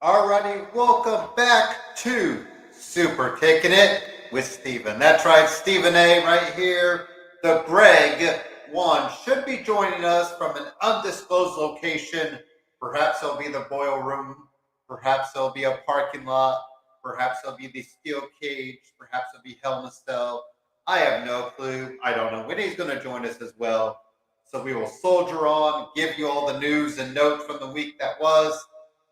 Alrighty, welcome back to Superkickin It with Steven. That's right, Stephen A right here. The Greg one should be joining us from an undisclosed location. Perhaps it'll be the boil room. Perhaps it'll be a parking lot. Perhaps it'll be the steel cage. Perhaps it'll be Hell in a Cell. I have no clue. I don't know when he's going to join us as well. So we will soldier on, give you all the news and notes from the week that was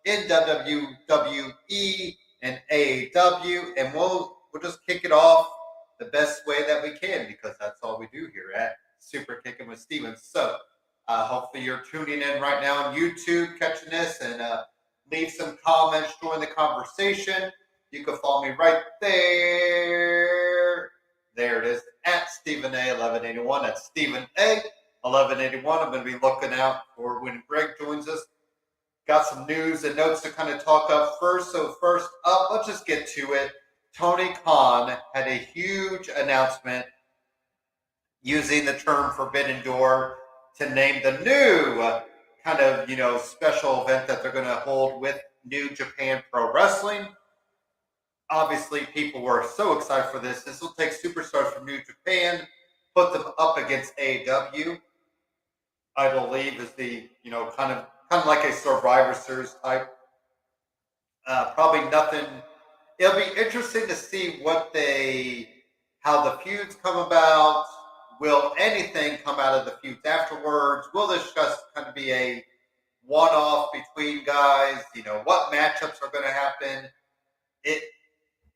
in WWE and AEW, and we'll just kick it off the best way that we can, because that's all we do here at Superkickin with Steven. So hopefully you're tuning in right now on YouTube, catching this, and leave some comments, join the conversation. You can follow me right there. There it is, at Stephen A 1181. That's Stephen A 1181. I'm going to be looking out for when Greg joins us. Got some news and notes to kind of talk up first. So first up, let's just get to it. Tony Khan had a huge announcement using the term Forbidden Door to name the new kind of, special event that they're going to hold with New Japan Pro Wrestling. Obviously, people were so excited for this. This will take superstars from New Japan, put them up against AEW. I believe is the, kind of like a Survivor Series type. Probably nothing. It'll be interesting to see how the feuds come about. Will anything come out of the feuds afterwards? Will this just kind of be a one-off between guys? What matchups are going to happen?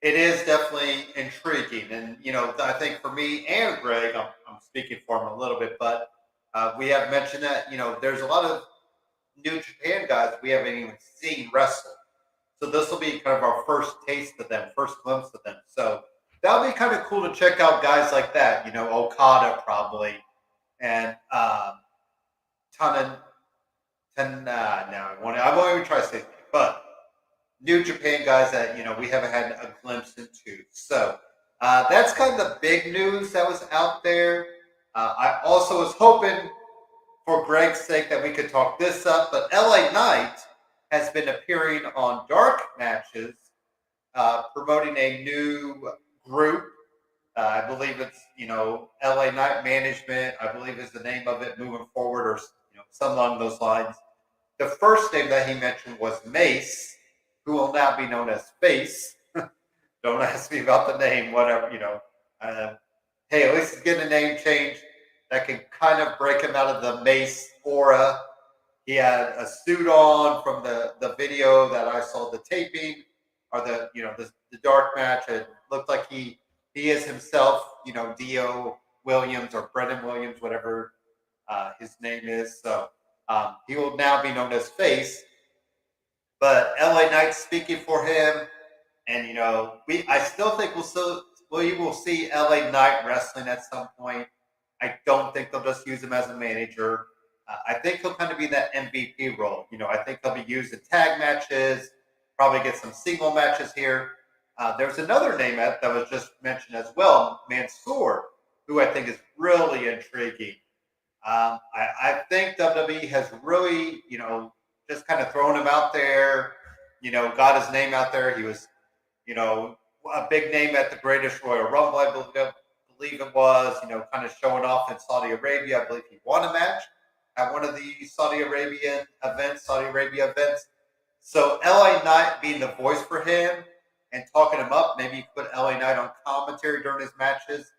It is definitely intriguing. And, I think for me and Greg, I'm speaking for him a little bit, but we have mentioned that, there's a lot of New Japan guys we haven't even seen wrestle. So this will be kind of our first taste of them, first glimpse of them. So that'll be kind of cool to check out guys like that, Okada probably, and I won't even try to say it, but New Japan guys that, we haven't had a glimpse into. So that's kind of the big news that was out there. I also was hoping, for Greg's sake, that we could talk this up, but LA Knight has been appearing on Dark Matches, promoting a new group. I believe it's, LA Knight Management, I believe is the name of it moving forward, or, something along those lines. The first name that he mentioned was Mace, who will now be known as Face. Don't ask me about the name, whatever, hey, at least he's getting a name change that can kind of break him out of the Mace aura. He had a suit on from the video that I saw, the taping, or the dark match. It looked like he is himself, Dio Williams or Brennan Williams, whatever his name is. So he will now be known as Face. But LA Knight speaking for him, and I still think we will see LA Knight wrestling at some point. I don't think they'll just use him as a manager. I think he'll kind of be that MVP role. I think he'll be used in tag matches, probably get some single matches here. There's another name that was just mentioned as well, Mansoor, who I think is really intriguing. I think WWE has really, just kind of thrown him out there, got his name out there. He was, a big name at the Greatest Royal Rumble, I believe it was, kind of showing off in Saudi Arabia. I believe he won a match at one of the Saudi Arabia events. So LA Knight being the voice for him and talking him up, maybe you put LA Knight on commentary during his matches,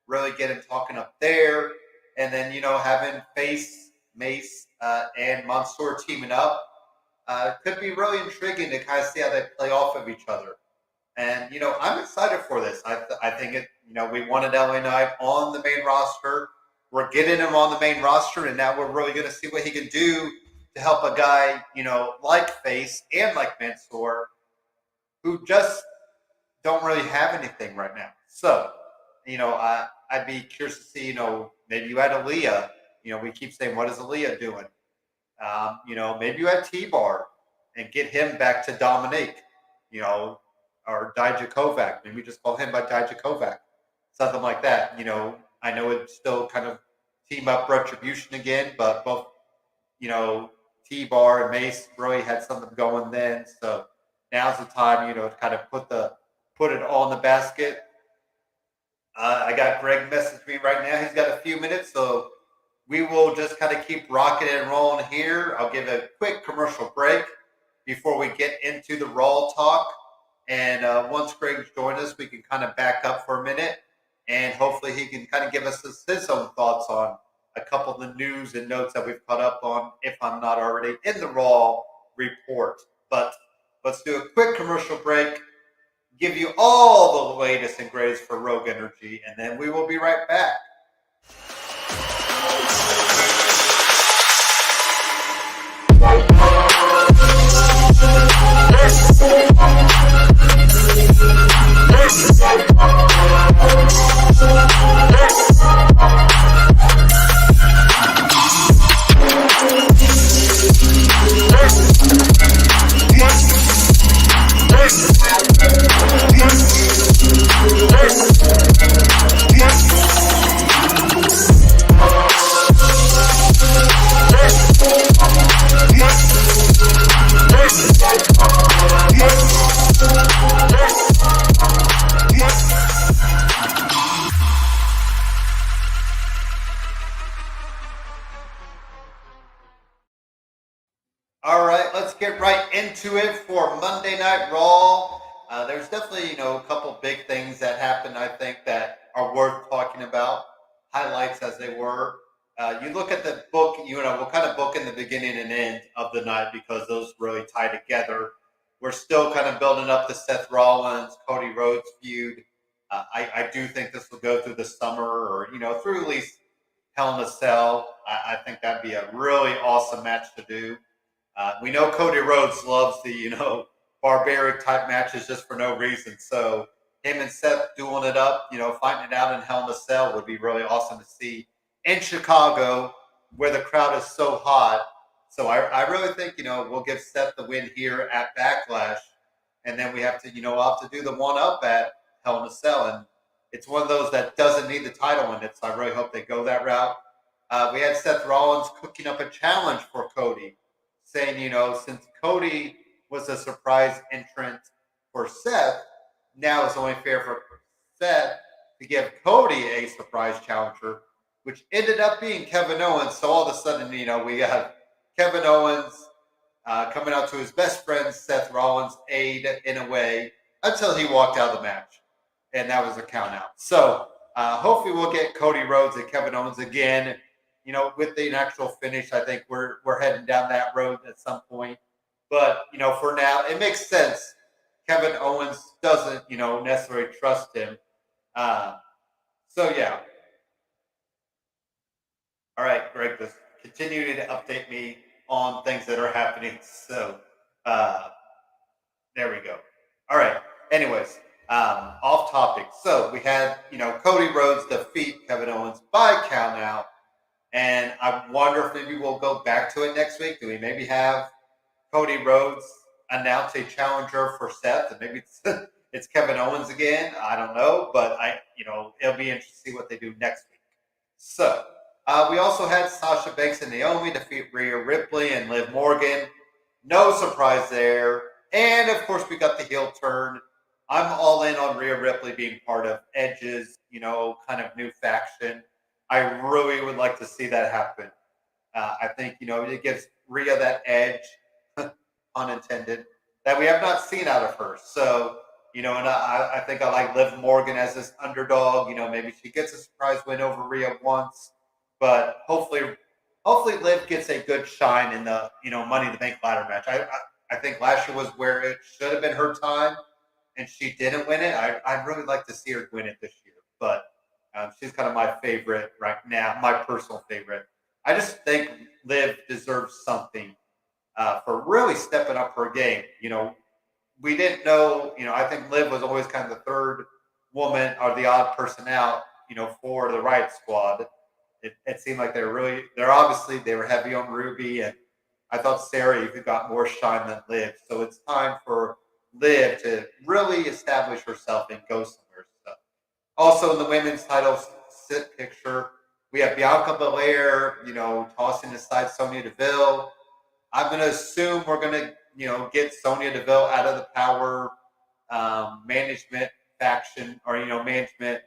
really get him talking up there. And then, having Face, Mace, and Mansoor teaming up could be really intriguing to kind of see how they play off of each other. And, I'm excited for this. I think we wanted LA Knight on the main roster. We're getting him on the main roster, and now we're really going to see what he can do to help a guy, like Face and like Mansoor, who just don't really have anything right now. So, I'd be curious to see, maybe you had Aaliyah. We keep saying, what is Aaliyah doing? Maybe you had T-Bar and get him back to Dominique. or Dijakovac. Maybe just call him by Dijakovac, something like that. I know it's still kind of team up Retribution again, but both T-Bar and Mace really had something going then. So now's the time, to kind of put it all in the basket. I got Greg messaging me right now. He's got a few minutes, so we will just kind of keep rocking and rolling here. I'll give a quick commercial break before we get into the Raw talk. And once Greg's joined us, we can kind of back up for a minute, and hopefully he can kind of give us his own thoughts on a couple of the news and notes that we've caught up on, if I'm not already in the Raw report. But let's do a quick commercial break, give you all the latest and greatest for Rogue Energy, and then we will be right back. All right, let's get right into it for Monday Night Raw. There's definitely, a couple big things that happened, I think, that are worth talking about. Highlights as they were. You look at the book, we'll kind of book in the beginning and end of the night because those really tie together. We're still kind of building up the Seth Rollins, Cody Rhodes feud. I do think this will go through the summer or, through at least Hell in a Cell. I think that'd be a really awesome match to do. We know Cody Rhodes loves the, barbaric type matches just for no reason. So him and Seth dueling it up, fighting it out in Hell in a Cell would be really awesome to see in Chicago where the crowd is so hot. So I really think, we'll give Seth the win here at Backlash. And then we have to, we'll have to do the one-up at Hell in a Cell. And it's one of those that doesn't need the title in it. So I really hope they go that route. We had Seth Rollins cooking up a challenge for Cody, saying, since Cody was a surprise entrant for Seth, now it's only fair for Seth to give Cody a surprise challenger, which ended up being Kevin Owens. So all of a sudden, we got Kevin Owens coming out to his best friend, Seth Rollins' aid in a way, until he walked out of the match. And that was a count out. So hopefully we'll get Cody Rhodes and Kevin Owens again. With the actual finish, I think we're heading down that road at some point. But, for now, it makes sense. Kevin Owens doesn't, necessarily trust him. So, yeah. All right, Greg, just continue to update me on things that are happening. So, there we go. All right. Anyways, off topic. So, we had, Cody Rhodes defeat Kevin Owens by count out. And I wonder if maybe we'll go back to it next week. Do we maybe have Cody Rhodes announce a challenger for Seth? And maybe it's Kevin Owens again. I don't know. But, it'll be interesting to see what they do next week. So, we also had Sasha Banks and Naomi defeat Rhea Ripley and Liv Morgan. No surprise there. And, of course, we got the heel turn. I'm all in on Rhea Ripley being part of Edge's, kind of new faction. I really would like to see that happen. I think, it gives Rhea that edge, pun intended, that we have not seen out of her. So, and I think I like Liv Morgan as this underdog. Maybe she gets a surprise win over Rhea once. But hopefully Liv gets a good shine in the, Money in the Bank ladder match. I think last year was where it should have been her time, and she didn't win it. I'd really like to see her win it this year. But she's kind of my favorite right now, my personal favorite. I just think Liv deserves something for really stepping up her game. We didn't know, I think Liv was always kind of the third woman or the odd person out, for the Riot Squad. It seemed like they were heavy on Ruby, and I thought Sarah even got more shine than Liv. So it's time for Liv to really establish herself and go somewhere. So, also in the women's title sit picture, we have Bianca Belair, tossing aside Sonya Deville. I'm going to assume we're going to, get Sonya Deville out of the power management faction or, management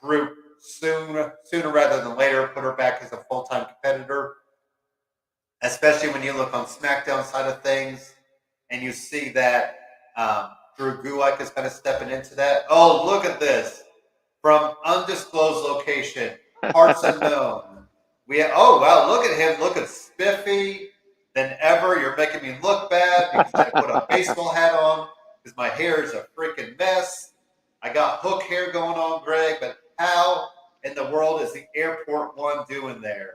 group sooner rather than later. Put her back as a full-time competitor, especially when you look on SmackDown side of things and you see that Drew Gulak is kind of stepping into that. Oh, look at this from undisclosed location, parts unknown. Oh wow, look at him looking spiffy than ever. You're making me look bad because I put a baseball hat on because my hair is a freaking mess. I got hook hair going on, Greg, but how in the world is the airport one doing there?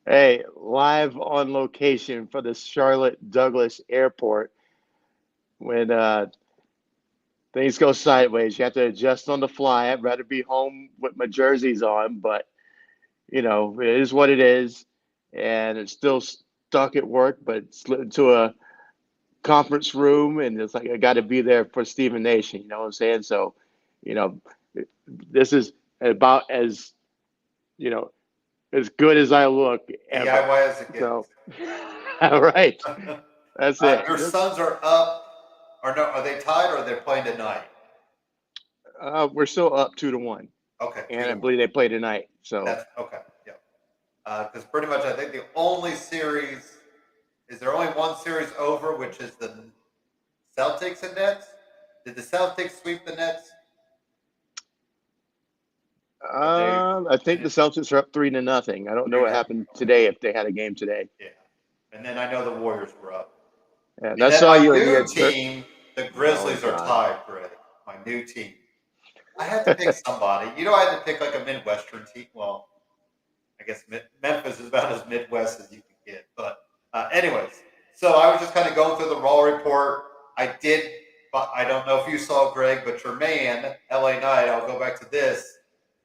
Hey, live on location for the Charlotte Douglas Airport. When things go sideways, you have to adjust on the fly. I'd rather be home with my jerseys on, but it is what it is. And it's still stuck at work, but slid into a conference room, and it's like I got to be there for Stephen Nation. You know what I'm saying? So, you know, this is about you know as good as I look ever. DIY as it So, gets. all right, that's it. Your Suns are up, or no? Are they tied, or they're playing tonight? We're still up 2-1, Okay, two and to I one. believe they play tonight. So, That's okay. Yeah, because pretty much I think the only series is there only one series over, which is the Celtics and Nets. Did the Celtics sweep the Nets? Or they I think the finished Celtics are up 3-0. I don't know three what nothing? happened today if they had a game today. Yeah, and then I know the Warriors were up, And and I then saw my you, and you new had team, the oh Grizzlies, are God. tied. Greg, my new team. I had to pick somebody. I had to pick like a Midwestern team. Well, I guess Memphis is about as Midwest as you can get. But anyways, so I was just kind of going through the Raw report. I did, but I don't know if you saw Greg, but your man, LA Knight, I'll go back to this.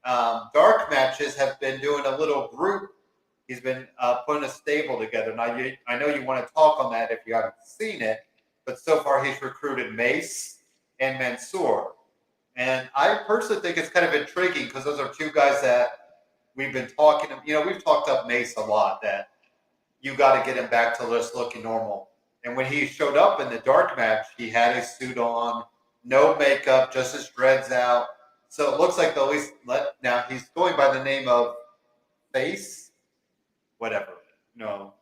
Dark matches have been doing a little group. He's been putting a stable together. Now, I know you want to talk on that if you haven't seen it, but so far he's recruited Mace and Mansoor. And I personally think it's kind of intriguing because those are two guys that we've been talking. We've talked up Mace a lot that you got to get him back to just looking normal. And when he showed up in the dark match, he had his suit on, no makeup, just his dreads out. So it looks like they'll at least now he's going by the name of Face, whatever. No,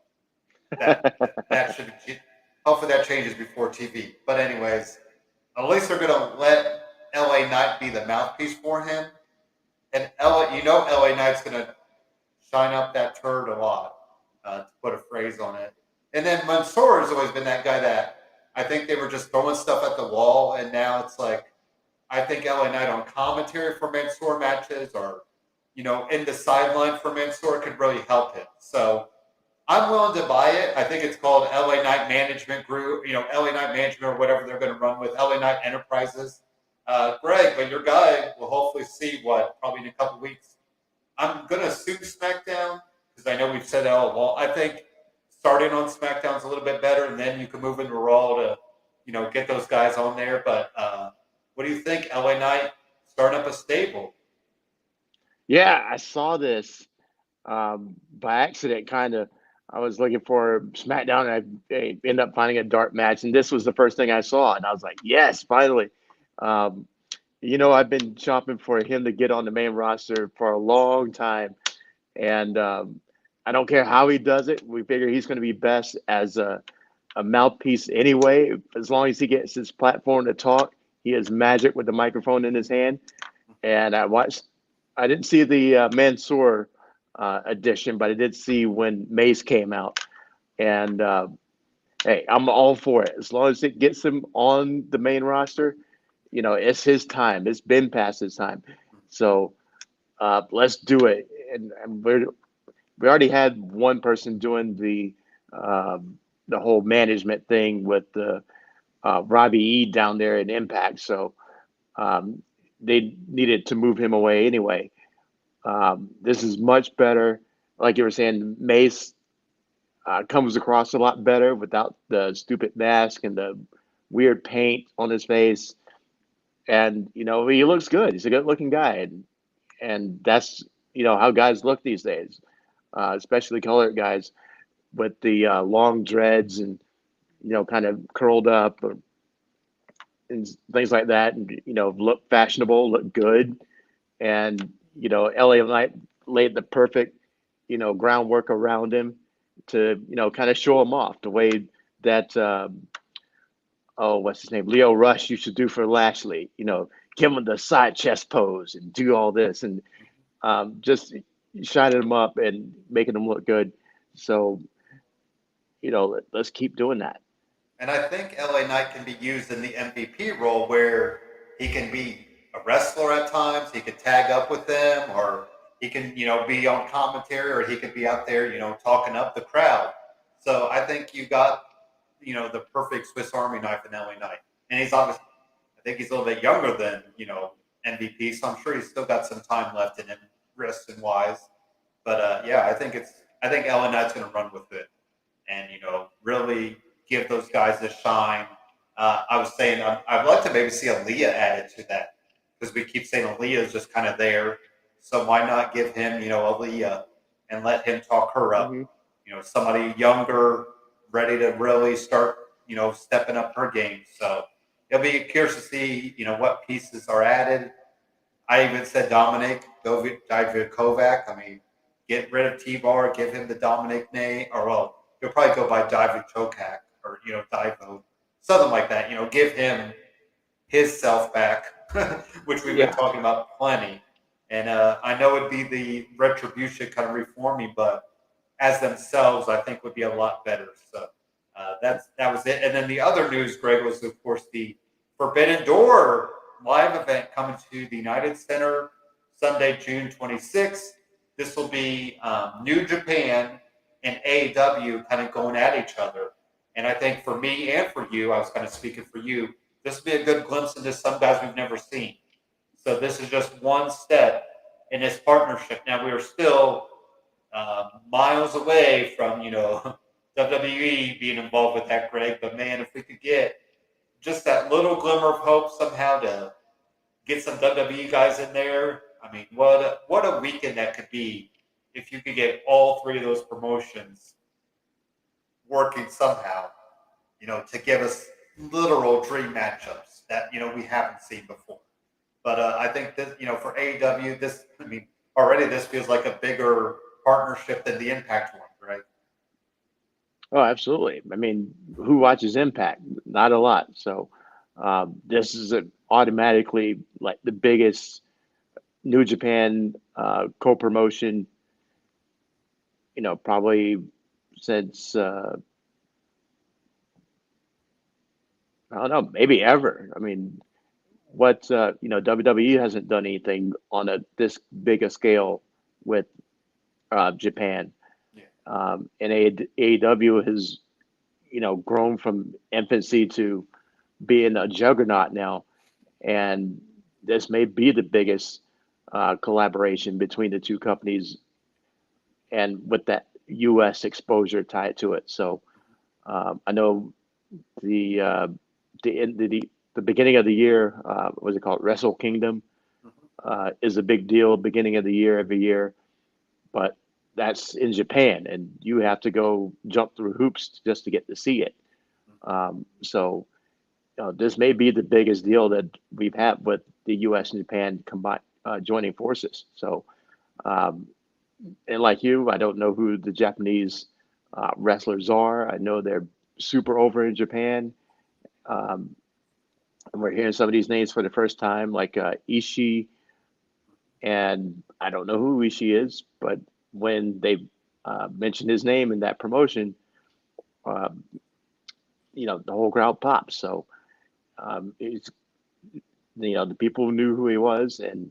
that should hopefully that changes before TV. But anyways, at least they're gonna let LA Knight be the mouthpiece for him. And LA Knight's gonna shine up that turd a lot, to put a phrase on it. And then Mansoor has always been that guy that I think they were just throwing stuff at the wall, and now it's like I think LA Knight on commentary for Mansoor matches or in the sideline for Mansoor could really help him. So I'm willing to buy it. I think it's called LA Knight Management Group, LA Knight Management or whatever they're going to run with, LA Knight Enterprises. Greg, but your guy will hopefully see what probably in a couple weeks. I'm going to assume SmackDown because I know we've said that all along. I think starting on SmackDown is a little bit better, and then you can move into Raw to, get those guys on there. But what do you think, LA Knight starting up a stable? Yeah, I saw this by accident, kind of. I was looking for SmackDown, and I ended up finding a dark match, and this was the first thing I saw, and I was like, yes, finally. Um, I've been shopping for him to get on the main roster for a long time, and I don't care how he does it. We figure he's going to be best as a mouthpiece anyway. As long as he gets his platform to talk, he is magic with the microphone in his hand. And I didn't see the Mansoor edition, but I did see when Mace came out. And hey, I'm all for it. As long as it gets him on the main roster, it's his time. It's been past his time. So let's do it. And we already had one person doing the whole management thing with the Robbie E down there in Impact. So um, they needed to move him away anyway. This is much better. Like you were saying, Mace comes across a lot better without the stupid mask and the weird paint on his face, and he looks good. He's a good looking guy, and that's how guys look these days, especially colored guys with the long dreads and kind of curled up and things like that, and look fashionable, look good, and LA Knight laid the perfect groundwork around him to kind of show him off the way that oh, what's his name, Leo Rush used to do for Lashley. Give him the side chest pose and do all this, and just shining him up and making him look good. So let's keep doing that. And I think LA Knight can be used in the MVP role where he can be a wrestler at times. He could tag up with them, or he can, be on commentary, or he could be out there, talking up the crowd. So I think you got, the perfect Swiss Army knife in LA Knight. And he's obviously, I think he's a little bit younger than, MVP. So I'm sure he's still got some time left in him, wrist and wise. But yeah, I think LA Knight's going to run with it, and really give those guys a shine. I was saying I'd like to maybe see Aaliyah added to that, because we keep saying Aaliyah is just kind of there. So why not give him, Aaliyah, and let him talk her up? Mm-hmm. Somebody younger, ready to really start, stepping up her game. So it'll be curious to see, what pieces are added. I even said Dominic Dijakovac. I mean, get rid of T-Bar, give him the Dominic name, or well, he'll probably go by Dijakovac, or Divo, something like that. Give him his self back, which we've been talking about plenty. And I know it'd be the Retribution kind of reforming, but as themselves, I think would be a lot better. So that was it. And then the other news, Greg, was of course the Forbidden Door live event coming to the United Center Sunday, June 26th. This will be New Japan and AEW kind of going at each other. And I think for me and for you, I was kind of speaking for you, this will be a good glimpse into some guys we've never seen. So this is just one step in this partnership. Now, we are still miles away from, WWE being involved with that, Greg. But, man, if we could get just that little glimmer of hope somehow to get some WWE guys in there, I mean, what a weekend that could be if you could get all three of those promotions working somehow, to give us literal dream matchups that, we haven't seen before. But I think that, for AEW, already this feels like a bigger partnership than the Impact one, right? Oh, absolutely. I mean, who watches Impact? Not a lot. So this is automatically like the biggest New Japan co-promotion, probably since I don't know, maybe ever. I mean, WWE hasn't done anything on this big a scale with Japan. Yeah. And AEW has, grown from infancy to being a juggernaut now. And this may be the biggest collaboration between the two companies, and with that U.S. exposure tied to it. So I know the beginning of the year, what's it called, Wrestle Kingdom, is a big deal beginning of the year every year, but that's in Japan, and you have to go jump through hoops just to get to see it. So this may be the biggest deal that we've had with the U.S. and Japan combined, joining forces. So, and like you, I don't know who the Japanese wrestlers are. I know they're super over in Japan. And we're hearing some of these names for the first time, like Ishii, and I don't know who Ishii is, but when they mentioned his name in that promotion, the whole crowd pops. So it's, the people knew who he was, and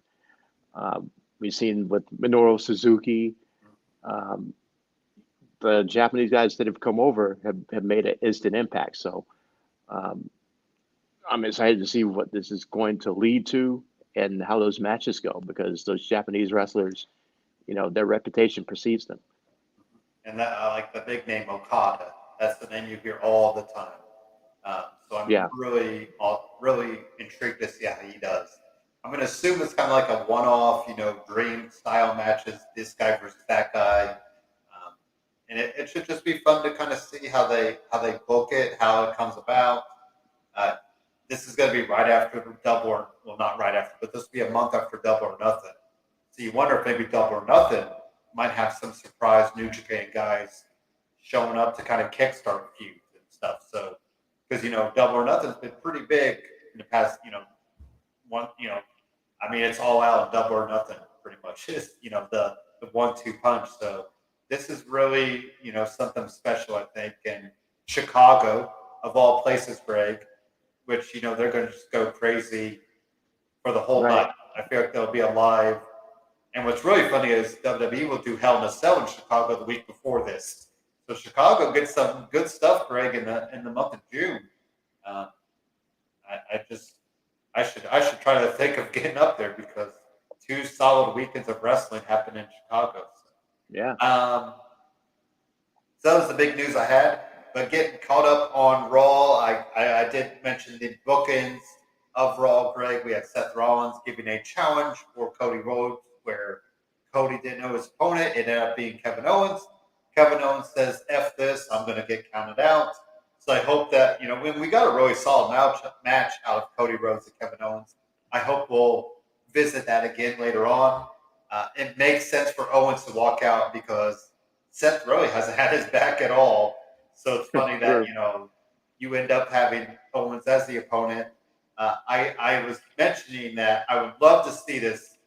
we've seen with Minoru Suzuki, the Japanese guys that have come over have made an instant impact. So I'm excited to see what this is going to lead to and how those matches go, because those Japanese wrestlers, their reputation precedes them. And that, I like the big name Okada. That's the name you hear all the time. So I'm Yeah. really intrigued to see how he does. I'm going to assume it's kind of like a one-off, dream style matches. This guy versus that guy, and it should just be fun to kind of see how they book it, how it comes about. Uh, this is going to be right after not right after, but this will be a month after Double or Nothing. So you wonder if maybe Double or Nothing might have some surprise New Japan guys showing up to kind of kickstart feuds and stuff. So because Double or Nothing's been pretty big in the past, it's all out Double or Nothing pretty much. Is the 1-2 punch. So this is really something special, I think, in Chicago of all places, Greg. Which they're going to just go crazy for the whole Right. night. I feel like they'll be alive. And what's really funny is WWE will do Hell in a Cell in Chicago the week before this. So Chicago gets some good stuff, Greg, in the month of June. I should try to think of getting up there because 2 solid weekends of wrestling happen in Chicago. So. Yeah. So that was the big news I had. But getting caught up on Raw, I did mention the bookings of Raw, Greg. We had Seth Rollins giving a challenge for Cody Rhodes, where Cody didn't know his opponent. It ended up being Kevin Owens. Kevin Owens says, F this, I'm going to get counted out. So I hope that, when we got a really solid match out of Cody Rhodes and Kevin Owens, I hope we'll visit that again later on. It makes sense for Owens to walk out because Seth really hasn't had his back at all. So it's funny that, you end up having Owens as the opponent. I was mentioning that I would love to see this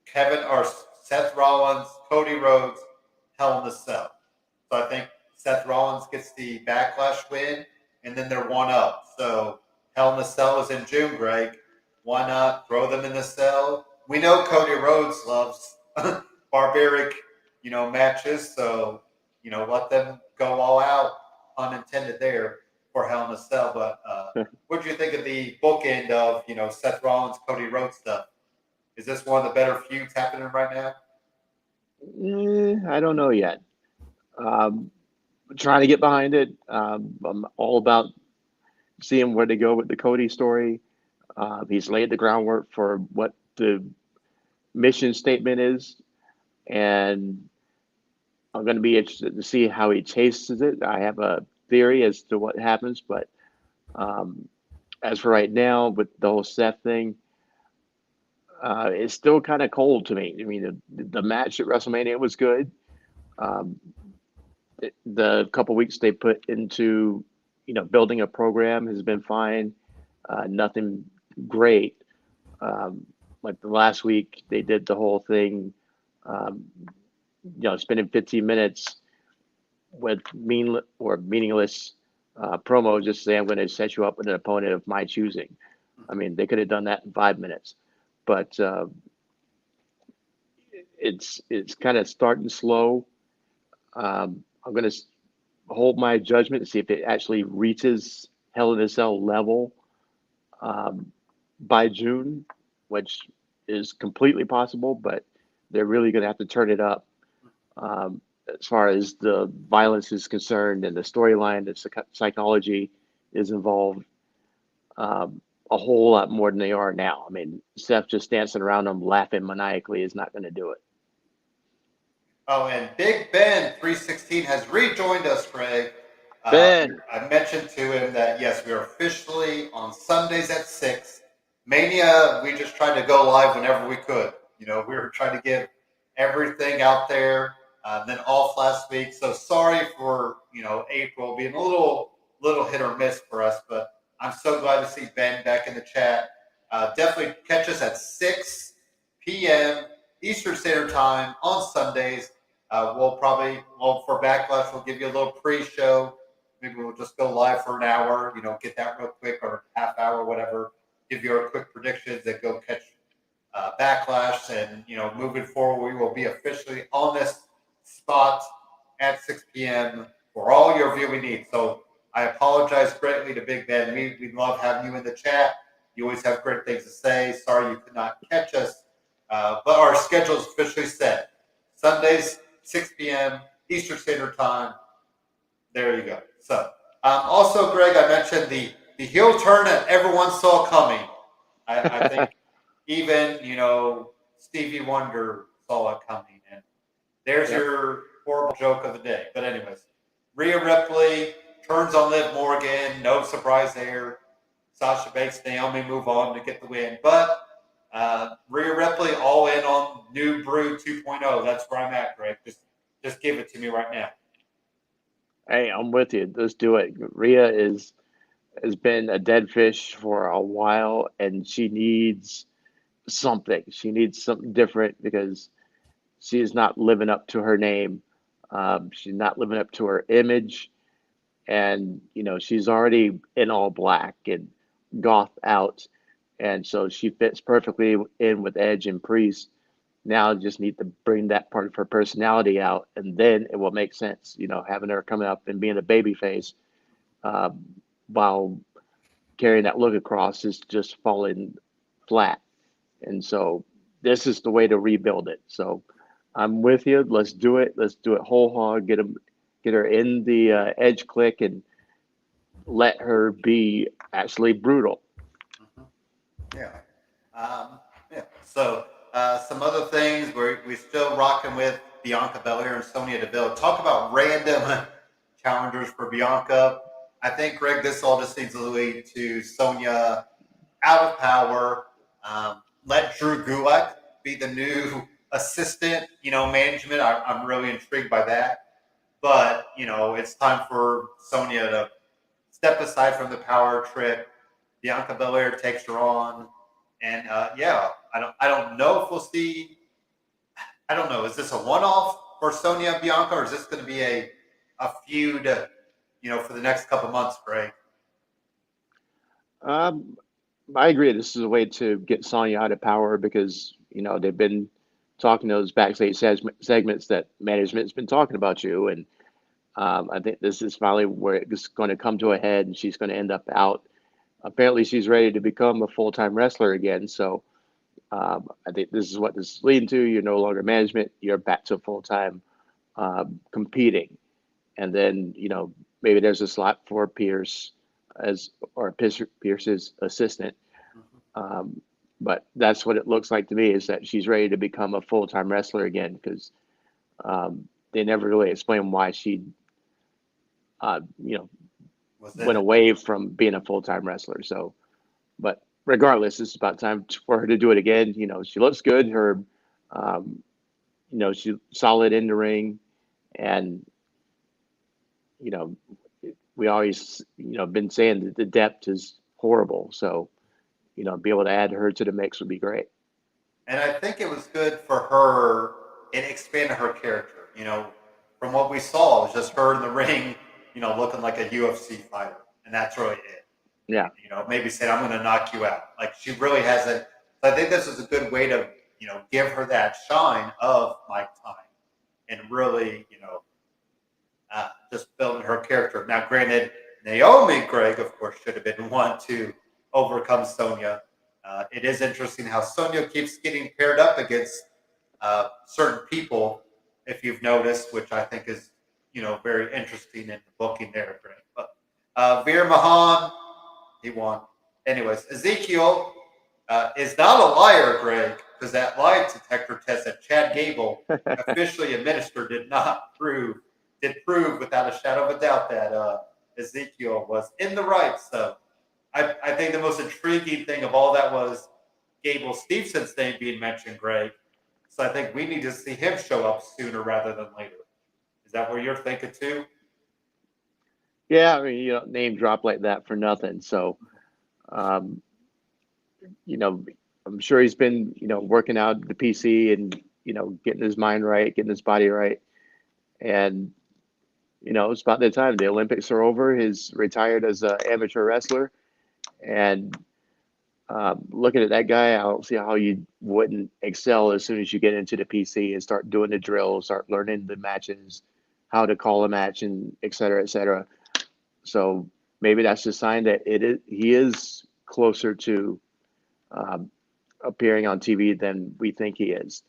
Seth Rollins, Cody Rhodes, Hell in a Cell. So I think Seth Rollins gets the Backlash win, and then they're one up. So Hell in a Cell is in June, Greg. Why not throw them in the cell? We know Cody Rhodes loves barbaric, matches. So, let them go all out, unintended there for Hell in a Cell. But what do you think of the bookend of, Seth Rollins, Cody Rhodes stuff? Is this one of the better feuds happening right now? I don't know yet. Trying to get behind it. I'm all about seeing where they go with the Cody story. He's laid the groundwork for what the mission statement is, and I'm going to be interested to see how he chases it. I have a theory as to what happens, but as for right now, with the whole Seth thing, it's still kind of cold to me. I mean, the match at WrestleMania was good. The couple weeks they put into, building a program has been fine. Nothing great. Like the last week, they did the whole thing, spending 15 minutes with meaningless promo, just say, I'm going to set you up with an opponent of my choosing. I mean, they could have done that in 5 minutes, but it's kind of starting slow. I'm going to hold my judgment to see if it actually reaches Hell in a Cell level by June, which is completely possible, but they're really going to have to turn it up as far as the violence is concerned and the storyline, the psychology is involved a whole lot more than they are now. I mean, Seth just dancing around them, laughing maniacally is not going to do it. Oh, and Big Ben 316 has rejoined us, Greg. Ben. I mentioned to him that, yes, we are officially on Sundays at 6. Mania, we just tried to go live whenever we could. We were trying to get everything out there. Then off last week. So sorry for, April being a little hit or miss for us. But I'm so glad to see Ben back in the chat. Definitely catch us at 6 p.m. Eastern Standard Time on Sundays. For Backlash, we'll give you a little pre-show. Maybe we'll just go live for an hour, get that real quick, or half hour, whatever. Give you our quick predictions and go catch Backlash. And, moving forward, we will be officially on this spot at 6 p.m. for all your viewing needs. So I apologize greatly to Big Ben. We love having you in the chat. You always have great things to say. Sorry you could not catch us. But our schedule is officially set. Sundays, 6 p.m. Eastern Standard Time. There you go. So Also, Greg, I mentioned the heel turn that everyone saw coming. I think even Stevie Wonder saw it coming, and there's Yep. your horrible joke of the day. But anyways, Rhea Ripley turns on Liv Morgan. No surprise there. Sasha Banks, Naomi move on to get the win. But Rhea Ripley all in on New Brew 2.0. That's where I'm at, Greg. Just give it to me right now. Hey, I'm with you. Let's do it. Rhea has been a dead fish for a while, and she needs something. She needs something different because she is not living up to her name. She's not living up to her image, and she's already in all black and goth out, and so she fits perfectly in with Edge and Priest. Now just need to bring that part of her personality out, and then it will make sense. Having her coming up and being a baby face uh, while carrying that look across is just falling flat. And so this is the way to rebuild it. So I'm with you. Let's do it. Let's do it whole hog. Get her in the Edge click and let her be actually brutal. Mm-hmm. Yeah. Yeah. So some other things we're still rocking with Bianca Belair and Sonya Deville. Talk about random challengers for Bianca. I think, Greg, this all just needs to lead to Sonya out of power. Let Drew Gulak be the new assistant, management. I'm really intrigued by that. But, it's time for Sonya to step aside from the power trip. Bianca Belair takes her on. And yeah, I don't know if we'll see. I don't know. Is this a one-off for Sonya and Bianca, or is this going to be a feud, for the next couple months, Greg? Um, I agree. This is a way to get Sonya out of power because they've been talking those backstage segments that management's been talking about you, and I think this is finally where it's going to come to a head, and she's going to end up out. Apparently, she's ready to become a full-time wrestler again. So I think this is what this is leading to. You're no longer management. You're back to full-time competing, and then maybe there's a slot for Pierce Pierce's assistant. Mm-hmm. Um, but that's what it looks like to me is that she's ready to become a full-time wrestler again because they never really explained why she, uh, you know, Was went it? away from being a full-time wrestler. So, but regardless, it's about time for her to do it again. She looks good. Um, she's solid in the ring, and you know, we always, been saying that the depth is horrible. So, be able to add her to the mix would be great. And I think it was good for her. It expanded her character. From what we saw, it was just her in the ring, looking like a UFC fighter, and that's really it. Yeah. Maybe saying, "I'm going to knock you out." Like she really hasn't. So I think this is a good way to, give her that shine of Mike Time, and really, just building her character. Now, granted, Naomi, Greg, of course, should have been one to overcome Sonya. It is interesting how Sonya keeps getting paired up against certain people, if you've noticed, which I think is, very interesting in the booking there, Greg. But Veer Mahan, he won. Anyways, Ezekiel is not a liar, Greg, because that lie detector test that Chad Gable officially administered did prove without a shadow of a doubt that Ezekiel was in the right. So I think the most intriguing thing of all that was Gable Stevenson's name being mentioned, Greg. So I think we need to see him show up sooner rather than later. Is that what you're thinking too? Yeah. I mean, name drop like that for nothing. So, um, you know, I'm sure he's been, working out the PC and, getting his mind right, getting his body right. And, it's about that time. The Olympics are over. He's retired as an amateur wrestler. And looking at that guy, I don't see how you wouldn't excel as soon as you get into the PC and start doing the drills, start learning the matches, how to call a match, and et cetera, et cetera. So maybe that's a sign that he is closer to um, appearing on TV than we think he is.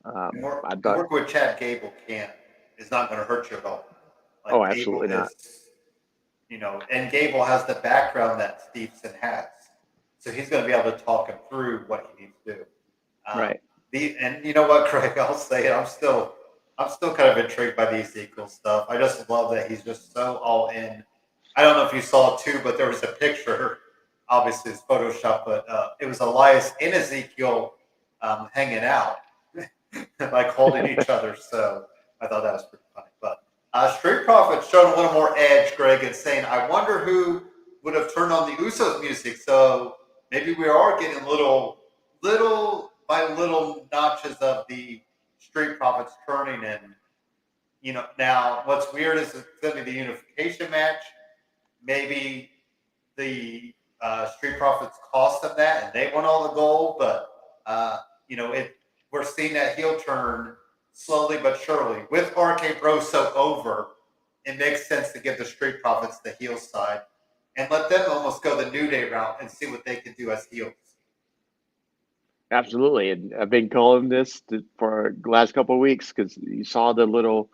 And, I and thought, working with Chad Gable is not going to hurt you at all. oh, Like Gable absolutely not. and Gable has the background that Stevenson has, so he's going to be able to talk him through what he needs to do. Right. And you know what, Craig? I'll say it. I'm still kind of intrigued by the Ezekiel stuff. I just love that he's just so all in. I don't know if you saw it too, but there was a picture. Obviously, it's Photoshop, but it was Elias and Ezekiel hanging out, like holding each other. So I thought that was pretty funny. But Street Profits showed a little more edge, Greg, and saying, "I wonder who would have turned on the Usos music." So maybe we are getting little by little notches of the Street Profits turning. And now what's weird is it's going to be the unification match. Maybe the Street Profits cost them that, and they won all the gold. But we're seeing that heel turn slowly but surely. With RK Bro so over, it makes sense to give the Street Profits the heel side and let them almost go the New Day route and see what they can do as heels. Absolutely. And I've been calling this for the last couple of weeks because you saw the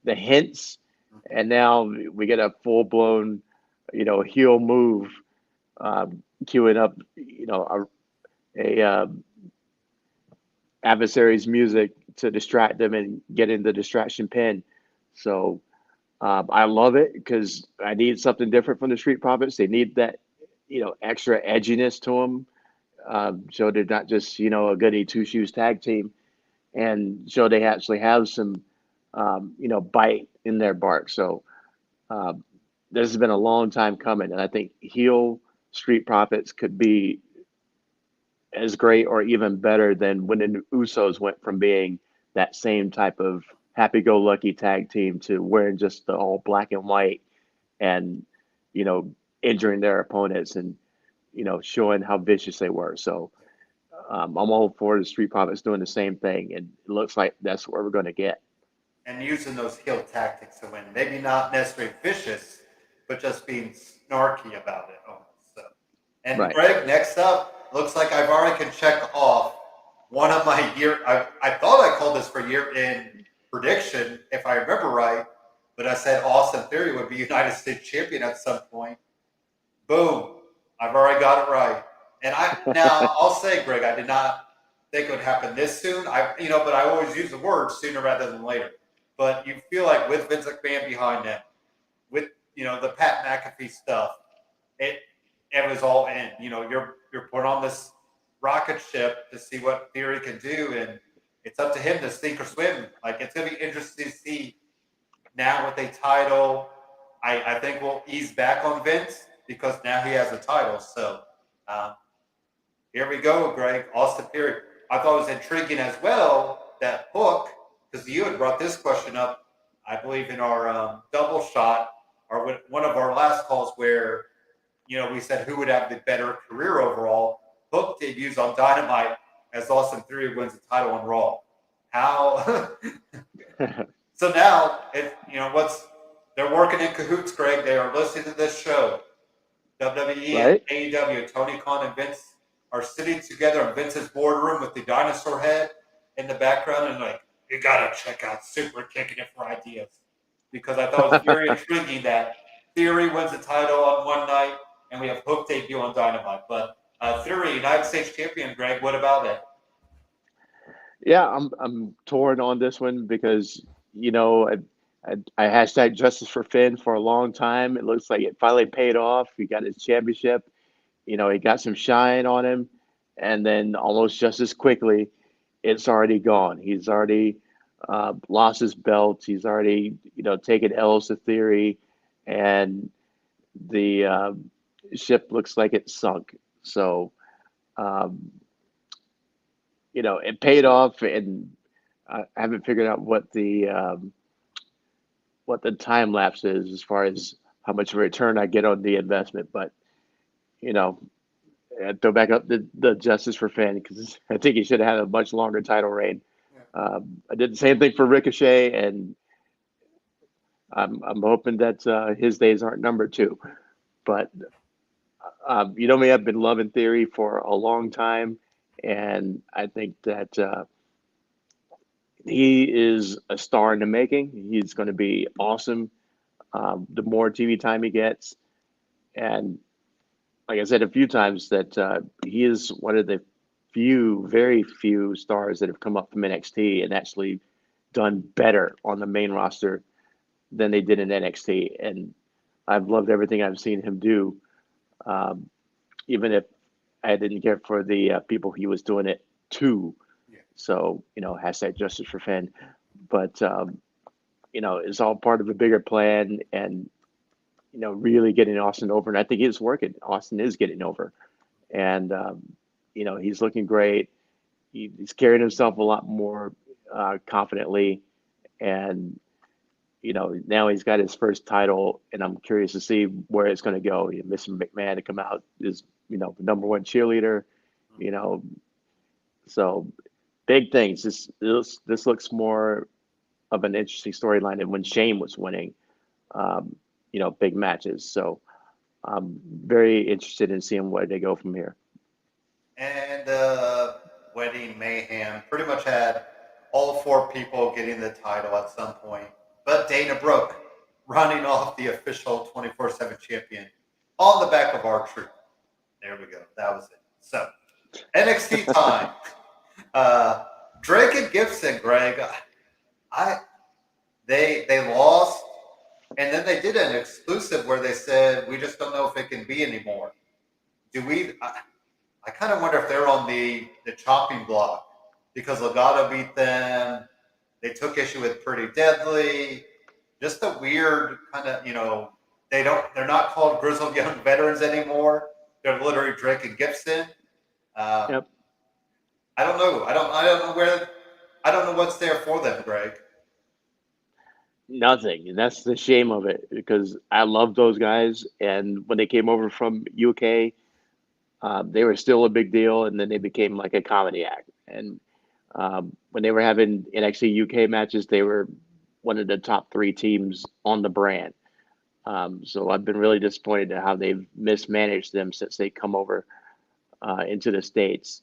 hints, and now we get a full blown, heel move, queuing up, a adversary's music to distract them and get in the distraction pin. So I love it because I need something different from the Street Profits. They need that, extra edginess to them. So they're not just, a goody two shoes tag team, and so they actually have some, bite in their bark. So this has been a long time coming, and I think heel Street Profits could be as great or even better than when the Usos went from being that same type of happy-go-lucky tag team to wearing just the all black and white and, injuring their opponents and, showing how vicious they were. So I'm all for the Street Profits doing the same thing, and it looks like that's what we're going to get. And using those heel tactics to win. Maybe not necessarily vicious, but just being snarky about it almost. So. And Right. Greg, next up, looks like I've already can check off one of my year. I thought I called this for year-end prediction, if I remember right, but I said Austin Theory would be United States champion at some point. Boom! I've already got it right. And I'll say, Greg, I did not think it would happen this soon. But I always use the word sooner rather than later. But you feel like with Vince McMahon behind them, with the Pat McAfee stuff, it was all in. You're put on this rocket ship to see what Theory can do, and it's up to him to sink or swim. Like, it's gonna be interesting to see now with a title. I think we'll ease back on Vince because now he has a title. So here we go, Greg. Austin Theory. I thought it was intriguing as well, that Hook, because you had brought this question up, I believe, in our double shot, or one of our last calls where, we said who would have the better career overall. Hook debuts on Dynamite as Austin Theory wins the title on Raw. How? So now, they're working in cahoots, Greg. They are listening to this show. WWE Right. and AEW, Tony Khan and Vince are sitting together in Vince's boardroom with the dinosaur head in the background, and like, you gotta check out Superkickin It for ideas, because I thought it was very intriguing that Theory wins the title on one night and we have Hook debut on Dynamite. But Theory, United States champion, Greg, what about it? Yeah, I'm torn on this one because I hashtag justice for Finn for a long time. It looks like it finally paid off. He got his championship. He got some shine on him, and then almost just as quickly, it's already gone. He's already lost his belt. He's already taken L's to Theory, and the ship looks like it's sunk. So. Um, it paid off, and I haven't figured out what the time lapse is as far as how much return I get on the investment. But you know, I throw back up the justice for Finn because I think he should have had a much longer title reign. I did the same thing for Ricochet, and I'm hoping that his days aren't numbered too. But me, I've been loving Theory for a long time, and I think that. He is a star in the making. He's going to be awesome. the more TV time he gets. And like I said a few times, that he is one of the very few stars that have come up from NXT and actually done better on the main roster than they did in NXT. And I've loved everything I've seen him do, even if I didn't care for the people he was doing it to. Yeah. So, hashtag justice for Finn. But, it's all part of a bigger plan and, really getting Austin over. And I think it's working. Austin is getting over. And, he's looking great. He's carrying himself a lot more confidently. And, now he's got his first title, and I'm curious to see where it's going to go. Mr. McMahon to come out is, the number one cheerleader, so big things. This looks more of an interesting storyline than when Shane was winning, big matches. So I'm very interested in seeing where they go from here. And Wedding Mayhem pretty much had all 4 people getting the title at some point. But Dana Brooke running off the official 24/7 champion on the back of R-Truth. There we go. That was it. So, NXT time. Drake and Gibson, Greg. They lost, and then they did an exclusive where they said, we just don't know if it can be anymore. I kind of wonder if they're on the chopping block because Legado beat them. They took issue with Pretty Deadly. Just a weird kind of, they're not called Grizzled Young Veterans anymore. They're literally Drake and Gibson. Yep. I don't know. I don't know what's there for them, Greg. Nothing. And that's the shame of it, because I love those guys. And when they came over from UK, they were still a big deal. And then they became like a comedy act. And when they were having NXT UK matches, they were one of the top 3 teams on the brand. So I've been really disappointed at how they've mismanaged them since they come over into the States.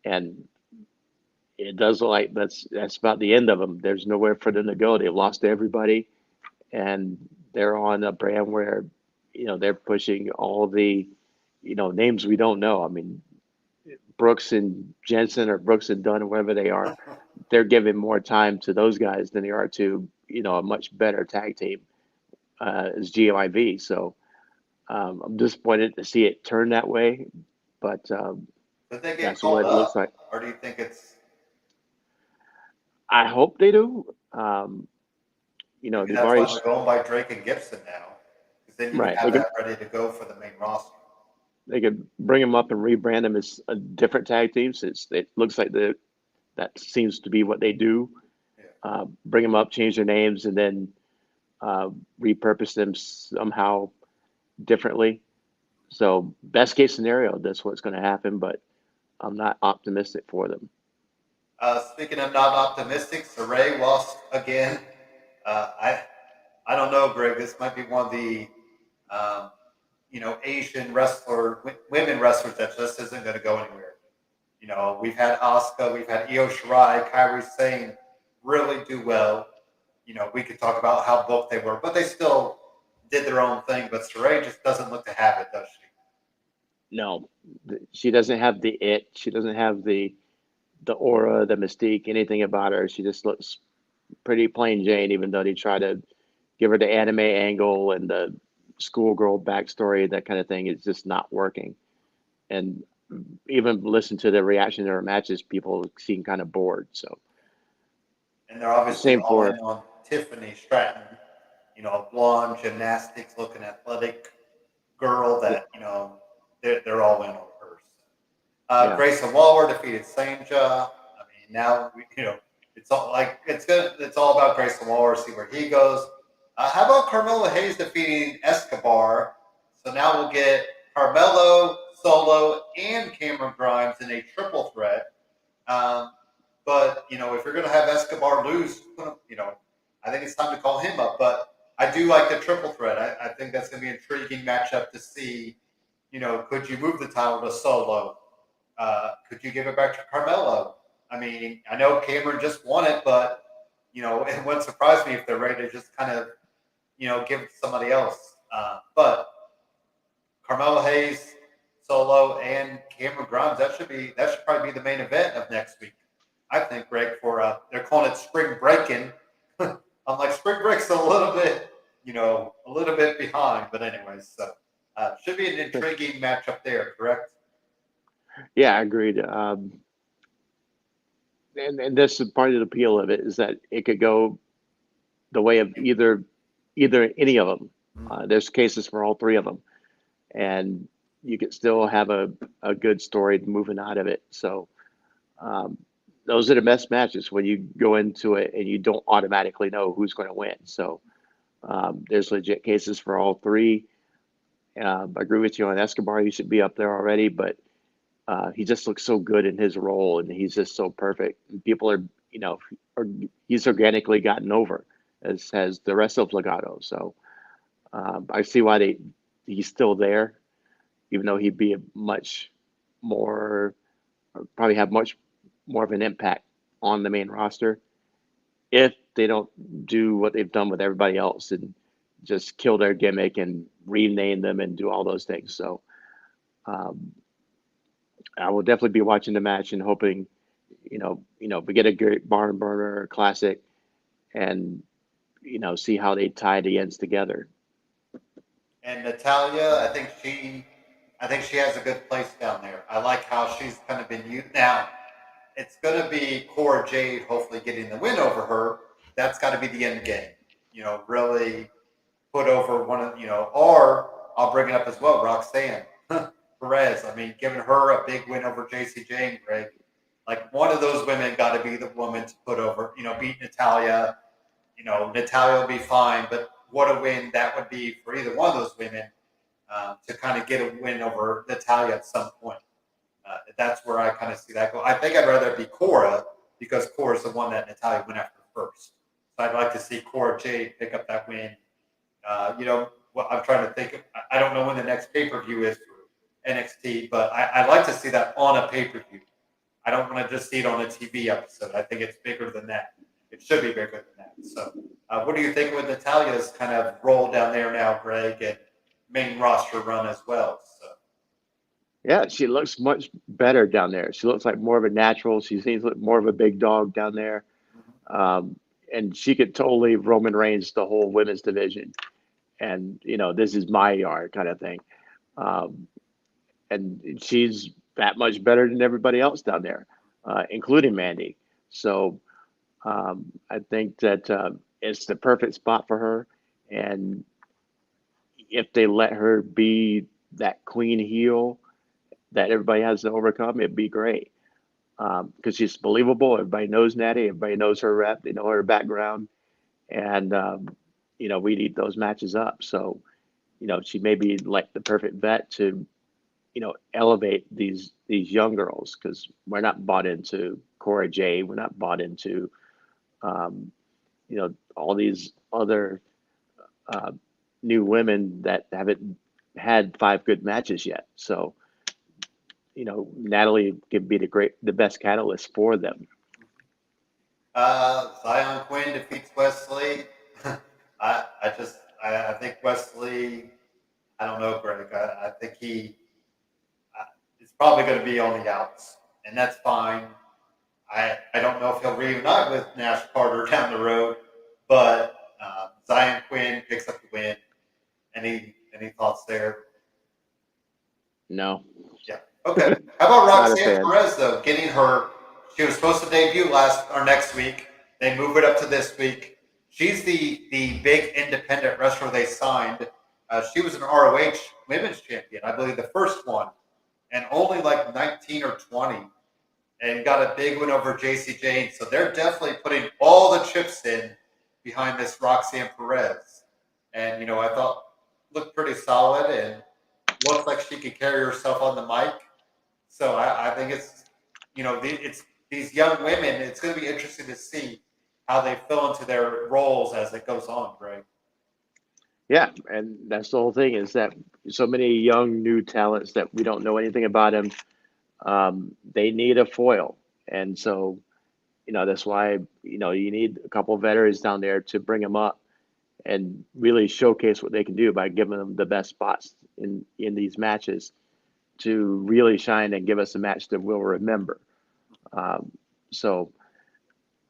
And it does look like that's about the end of them. There's nowhere for them to go. They've lost everybody, and they're on a brand where, they're pushing all the, names we don't know. I mean, Brooks and Jensen or Brooks and Dunn, whoever they are, they're giving more time to those guys than they are to, a much better tag team as GIV. So I'm disappointed to see it turn that way, but Did they get that's called what it up, looks like. or do you think it's? I hope they do. Maybe They've that's already why they're going by Drake and Gibson now, because then you right. can have that ready to go for the main roster. They could bring them up and rebrand them as a different tag team. Since it looks like that seems to be what they do. Yeah. Bring them up, change their names, and then repurpose them somehow differently. So best case scenario, that's what's going to happen, but I'm not optimistic for them. Speaking of not optimistic, Saray lost again. I don't know, Greg. This might be one of the Asian women wrestlers that just isn't going to go anywhere. We've had Asuka, we've had Io Shirai, Kairi Sane really do well. We could talk about how booked they were, but they still did their own thing. But Saray just doesn't look to have it, does she? No, she doesn't have the it. She doesn't have the aura, the mystique, anything about her. She just looks pretty plain Jane, even though they try to give her the anime angle and the schoolgirl backstory, that kind of thing. It's just not working. And even listen to the reaction to her matches, people seem kind of bored. So, and they're obviously same all for in on Tiffany Stratton, a blonde, gymnastics looking athletic girl that, they're all in on her. yeah. Grayson Waller defeated Sanja. I mean, now it's all about Grayson Waller. See where he goes. How about Carmelo Hayes defeating Escobar? So now we'll get Carmelo, Solo, and Cameron Grimes in a triple threat. But if you're going to have Escobar lose, I think it's time to call him up. But I do like the triple threat. I think that's going to be an intriguing matchup to see. Could you move the title to Solo? Could you give it back to Carmelo? I mean, I know Cameron just won it, but it wouldn't surprise me if they're ready to just kind of, give it to somebody else. But Carmelo Hayes, Solo, and Cameron Grimes, that should probably be the main event of next week. I think, Greg, for they're calling it spring breaking. I'm like, spring break's a little bit, a little bit behind, but anyways, so should be an intriguing matchup there, correct? Yeah, agreed. And this is part of the appeal of it is that it could go the way of either any of them. There's cases for all three of them, and you could still have a good story moving out of it. So those are the best matches when you go into it and you don't automatically know who's going to win. So there's legit cases for all three. I agree with you on Escobar. He should be up there already, but he just looks so good in his role, and he's just so perfect. And people are, he's organically gotten over, as has the rest of Legato. So I see why he's still there, even though he'd be a much more, probably have much more of an impact on the main roster if they don't do what they've done with everybody else and just kill their gimmick and rename them and do all those things. So I will definitely be watching the match and hoping, we get a great barn burner classic and, see how they tie the ends together. And Natalia, I think she has a good place down there. I like how she's kind of been used. Now, it's going to be Cora Jade hopefully getting the win over her. That's got to be the end game. Really put over one of, or I'll bring it up as well, Roxanne Perez. I mean, giving her a big win over JC Jane, Greg. Like, one of those women got to be the woman to put over, beat Natalia. Natalia will be fine, but what a win that would be for either one of those women to kind of get a win over Natalia at some point. That's where I kind of see that go. I think I'd rather be Cora because Cora's the one that Natalia went after first. So I'd like to see Cora Jade pick up that win. What I'm trying to think of, I don't know when the next pay-per-view is for NXT, but I'd like to see that on a pay-per-view. I don't want to just see it on a TV episode. I think it's bigger than that. It should be bigger than that. So what do you think with Natalia's kind of role down there now, Greg, and main roster run as well? So. Yeah, she looks much better down there. She looks like more of a natural. She seems like more of a big dog down there. And she could totally Roman Reigns the whole women's division. And, this is my yard kind of thing. And she's that much better than everybody else down there, including Mandy. So I think that it's the perfect spot for her. And if they let her be that queen heel that everybody has to overcome, it'd be great. Because she's believable. Everybody knows Natty. Everybody knows her rep. They know her background. And, we'd eat those matches up. So, she may be like the perfect vet to, elevate these young girls because we're not bought into Cora Jade. We're not bought into, all these other new women that haven't had 5 good matches yet. So, Natalie could be the best catalyst for them. Zion Quinn defeats Wesley. I think Wesley. I don't know, Greg. I think it's probably going to be on the outs, and that's fine. I don't know if he'll reunite with Nash Carter down the road, but Zion Quinn picks up the win. Any thoughts there? No. Yeah. Okay. How about Roxanne Perez though? She was supposed to debut next week. They move it up to this week. She's the big independent wrestler they signed. She was an ROH women's champion, I believe the first one, and only like 19 or 20, and got a big win over JC Jane. So they're definitely putting all the chips in behind this Roxanne Perez. And, I thought looked pretty solid and looks like she could carry herself on the mic. So I think it's, it's these young women. It's going to be interesting to see how they fill into their roles as it goes on, Greg. Yeah, and that's the whole thing is that so many young new talents that we don't know anything about them. They need a foil, and so that's why you need a couple of veterans down there to bring them up and really showcase what they can do by giving them the best spots in these matches to really shine and give us a match that we'll remember. So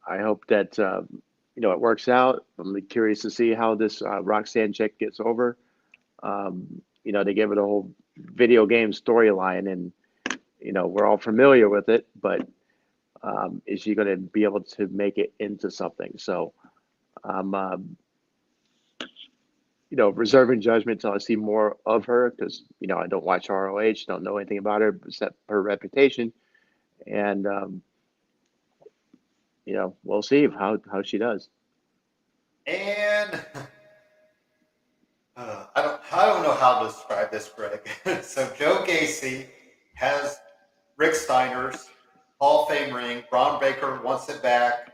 I hope that it works out. I'm curious to see how this Roxanne chick gets over. They gave it a whole video game storyline, and we're all familiar with it, but is she going to be able to make it into something? So I'm reserving judgment till I see more of her, because I don't watch ROH, don't know anything about her except her reputation, and we'll see how she does. And I don't know how to describe this, Greg. So Joe Gacy has Rick Steiner's Hall of Fame ring. Braun Baker wants it back.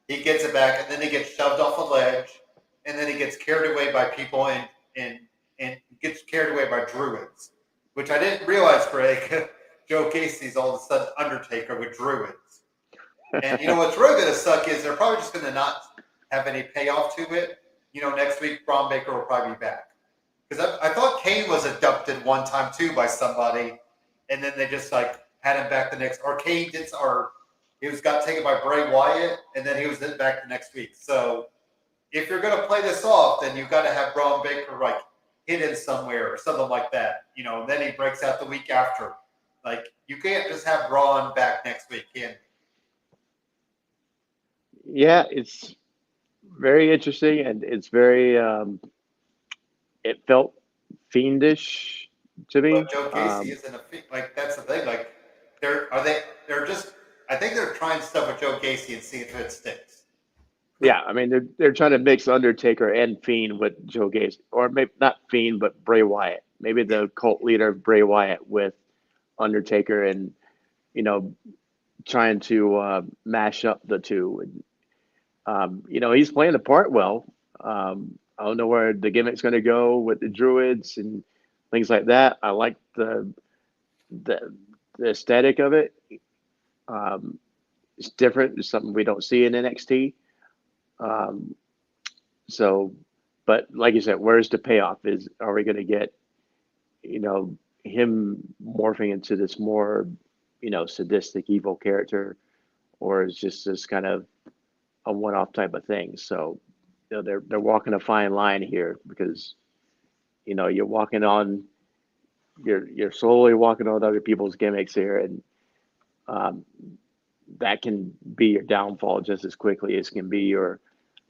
He gets it back, and then he gets shoved off a ledge, and then he gets carried away by people and gets carried away by druids, which I didn't realize, Greg. Joe Gacy's all of a sudden Undertaker with druids. And what's really going to suck is they're probably just going to not have any payoff to it. Next week Braun Baker will probably be back. Because I thought Kane was abducted one time too by somebody, and then they just like had him back the next. Or Kane did, or he got taken by Bray Wyatt, and then he was back the next week. So if you're going to play this off, then you've got to have Braun Baker like hidden somewhere or something like that. And then he breaks out the week after. Like you can't just have Braun back next week, can you? Yeah, it's very interesting, and it's very it felt fiendish to me. But Joe Gacy isn't like that's the thing. Like they're just I think they're trying stuff with Joe Gacy and see if it sticks. Yeah, I mean they're trying to mix Undertaker and Fiend with Joe Gacy, or maybe not Fiend but Bray Wyatt. Maybe the cult leader Bray Wyatt with Undertaker, and trying to mash up the two. And he's playing the part well. I don't know where the gimmick's going to go with the druids and things like that. I like the aesthetic of it. It's different. It's something we don't see in NXT. But like you said, where's the payoff? Are we going to get, him morphing into this more, sadistic, evil character, or is just this kind of a one-off type of thing? So, they're walking a fine line here, because, you're slowly walking on other people's gimmicks here, and that can be your downfall just as quickly as can be your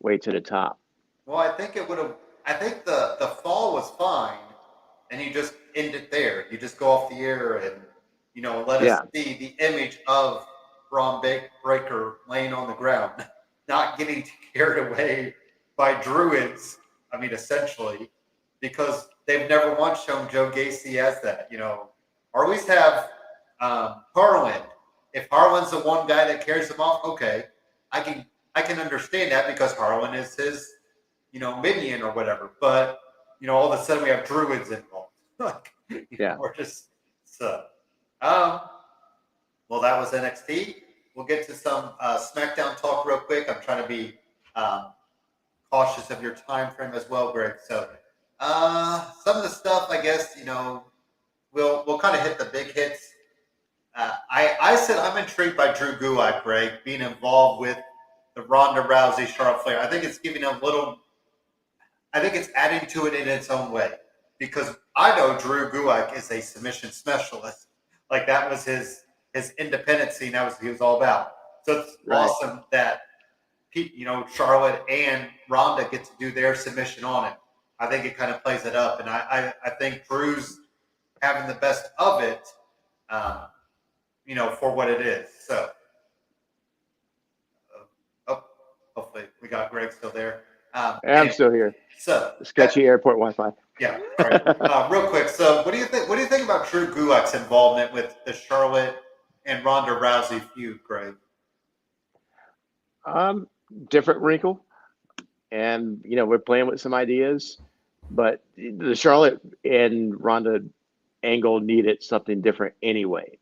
way to the top. Well, I think it would have. I think the fall was fine, and you just end it there. You just go off the air and let us see the image of Braun Breaker laying on the ground, not getting carried away by druids. I mean, essentially, because they've never once shown Joe Gacy as that. Or at least have Harlan. If Harlan's the one guy that carries him off, okay, I can understand that, because Harlan is his minion or whatever. But all of a sudden we have druids involved. We're just so. Well, that was NXT. We'll get to some SmackDown talk real quick. I'm trying to be cautious of your time frame as well, Greg. So some of the stuff, I guess, we'll kind of hit the big hits. I said I'm intrigued by Drew Gulak, Greg, being involved with the Ronda Rousey Charlotte Flair. I think it's giving a little. I think it's adding to it in its own way, because I know Drew Gulak is a submission specialist. Like that was his independent scene. That was what he was all about. So it's awesome that Charlotte and Ronda get to do their submission on it. I think it kind of plays it up, and I think Drew's having the best of it, for what it is. So, hopefully we got Greg still there. I'm still here. So sketchy airport Wi-Fi. Yeah. Right. Real quick. So, what do you think? What do you think about Drew Gulak's involvement with the Charlotte and Ronda Rousey feud, Greg? Different wrinkle, and we're playing with some ideas, but the Charlotte and Ronda angle needed something different anyway,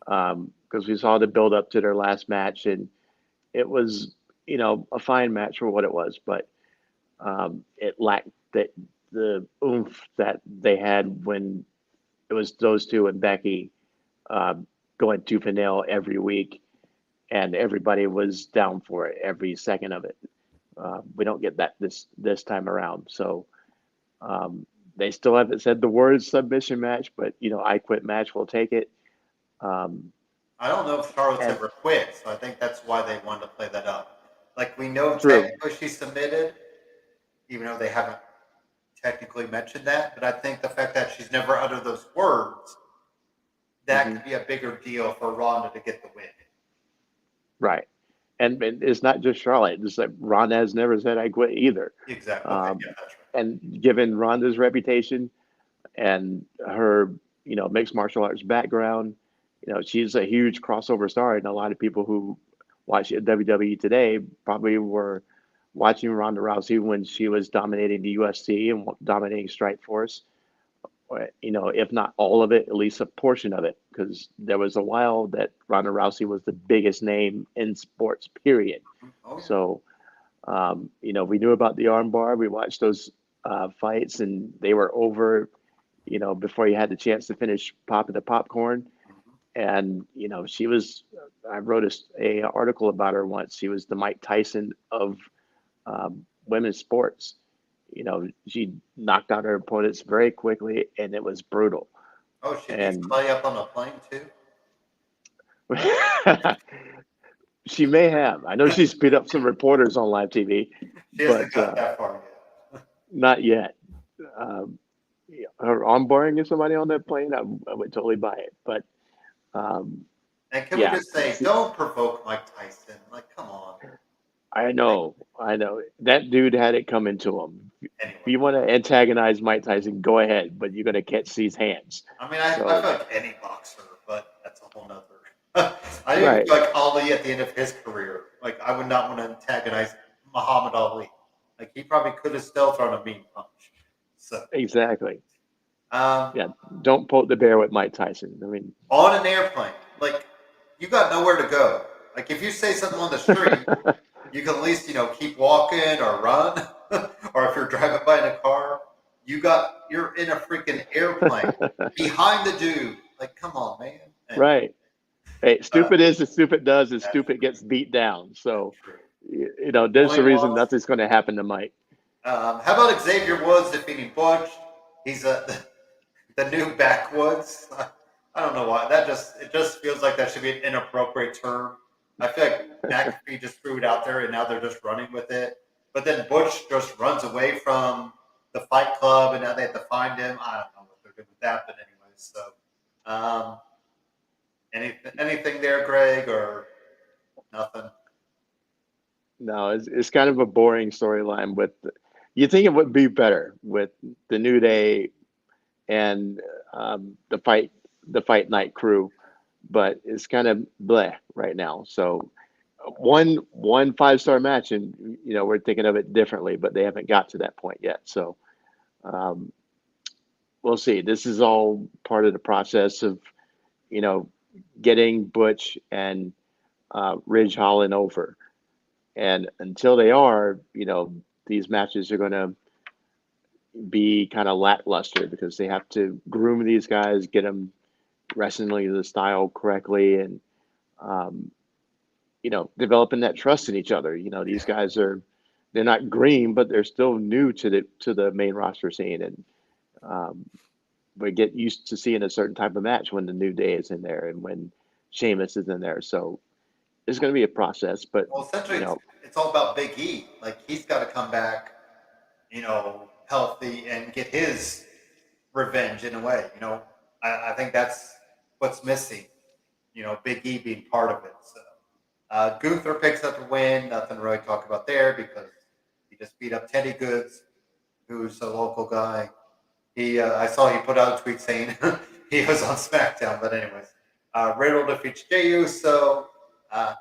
because we saw the build up to their last match, and it was a fine match for what it was, but it lacked the oomph that they had when it was those two and Becky going tooth and nail every week, and everybody was down for it every second of it. We don't get that this time around. So they still haven't said the word submission match, but I quit match will take it. I don't know if Charlotte's And ever quit, so I think that's why they wanted to play that up. Like we know true. technically she submitted, even though they haven't technically mentioned that. But I think the fact that she's never uttered those words, that Hmm. could be a bigger deal for Ronda to get the win. Right. And it's not just Charlotte. It's like Ronda has never said I quit either. Exactly. Okay, Um, yeah, that's right. and given Ronda's reputation and her, mixed martial arts background, she's a huge crossover star. And a lot of people who watch WWE today probably were watching Ronda Rousey when she was dominating the UFC and dominating Strikeforce. Or, if not all of it, at least a portion of it, because there was a while that Ronda Rousey was the biggest name in sports, period. Oh yeah. So, we knew about the armbar. We watched those fights, and they were over, before you had the chance to finish popping the popcorn. Mhm. And, she was, I wrote a article about her once. She was the Mike Tyson of women's sports. She knocked out her opponents very quickly, and it was brutal. Oh, she beats And Clay up on a plane too. she may have. I know she's beat up some reporters on live TV, She hasn't but got that far yet. not yet. Um, yeah, her onboarding somebody on that plane, I would totally buy it. But um, And can we yeah, just say, don't provoke Mike Tyson? Like, come on. Like, I know. That dude had it coming to him. If anyway. you want to antagonize Mike Tyson, go ahead, but you're going to catch these hands. I mean, I So, feel like any boxer, but that's a whole nother. I even right, feel like Ali at the end of his career. Like, I would not want to antagonize Muhammad Ali. Like, he probably could have still thrown a mean punch. So, exactly. um, Yeah, don't poke the bear with Mike Tyson. I mean, on an airplane, like, you got nowhere to go. Like, if you say something on the street, you can at least, keep walking or run. Or if you're driving by in a car, you're in a freaking airplane behind the dude. Like, come on, man. Anyway, right. Hey, uh, stupid is as stupid does, and that's stupid gets beat down. So, true. there's a Only reason lost. nothing's going to happen to Mike. How about Xavier Woods defeating Butch? He's the new backwoods. I don't know why. It just feels like that should be an inappropriate term. I feel like McAfee just threw it out there and now they're just running with it. But then Butch just runs away from the Fight Club and now they have to find him. I don't know what they're doing with that, but anyways. So, um, anything there, Greg, or nothing? No, it's kind of a boring storyline. You think it would be better with the New Day and the fight night crew, but it's kind of bleh right now. So one 5-star match, and we're thinking of it differently, but they haven't got to that point yet. So um, we'll see. This is all part of the process of you know getting Butch and Ridge Holland over, and until they are, these matches are going to be kind of lackluster because they have to groom these guys, get them wrestling the style correctly, and um, developing that trust in each other. These Yeah. guys they're not green, but they're still new to the main roster scene, and um, we get used to seeing a certain type of match when the New Day is in there and when Sheamus is in there. So it's going to be a process, but Well, essentially, you it's, know, it's all about Big E. Like he's got to come back, healthy and get his revenge in a way. I think that's what's missing. Big E being part of it. So Gunther picks up the win. Nothing to really talk about there because he just beat up Teddy Goods, who's a local guy. I saw he put out a tweet saying he was on SmackDown. But anyways, Riddle defeats Jey Uso.